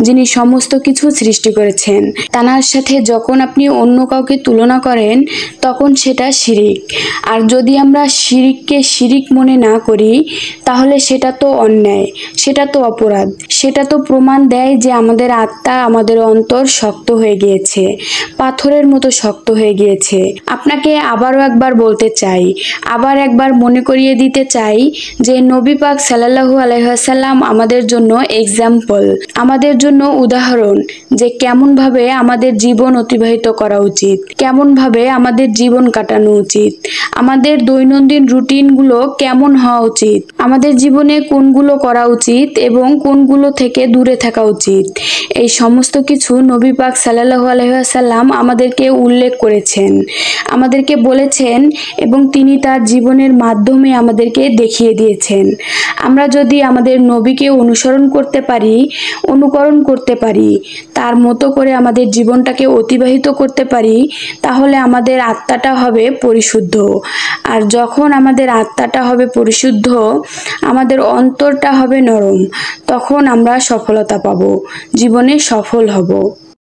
যিনি সমস্ত কিছু সৃষ্টি করেছেন, তানার সাথে যখন আপনি অন্য কাউকে তুলনা করেন, তখন সেটা শিরিক। আর যদি আমরা শিরিককে শিরিক মনে না করি, তাহলে সেটা তো অন্যায়, সেটা তো অপরাধ, সেটা তো প্রমাণ দেয় যে আমাদের আত্মা, আমাদের অন্তর শক্ত হয়ে গিয়েছে, পাথরের মতো শক্ত হয়ে গিয়েছে। আপনাকে আবারও একবার বলতে চাই, আবার একবার মনে করিয়ে দিতে চাই যে নবী পাক সাল্লাল্লাহু আলাইহি ওয়াসাল্লাম আমাদের জন্য এক্সাম্পল, আমাদের জন্য উদাহরণ যে কেমনভাবে আমাদের জীবন অতিবাহিত করা উচিত, কেমনভাবে আমাদের জীবন কাটানো উচিত, আমাদের দৈনন্দিন রুটিনগুলো কেমন হওয়া উচিত, আমাদের জীবনে কোনগুলো করা উচিত এবং কোনগুলো থেকে দূরে থাকা উচিত। এই সমস্ত কিছু নবী পাক সাল্লাল্লাহু আলাইহি ওয়াসাল্লাম আমাদেরকে উল্লেখ করেছেন, আমাদেরকে বলেছেন এবং তিনি তার জীবনের মাধ্যমে আমাদেরকে দেখিয়ে দিয়েছেন। আমরা যদি আমাদের নবীকে অনুসরণ করতে পারি, অনুকরণ করতে পারি, তার মতো করে আমাদের জীবনটাকে অতিবাহিত করতে পারি, তাহলে আমাদের আত্মাটা হবে পরিশুদ্ধ। আর যখন আমাদের আত্মাটা হবে পরিশুদ্ধ, আমাদের অন্তরটা হবে নরম, তখন আমরা সফলতা পাবো, জীবনে সফল হব।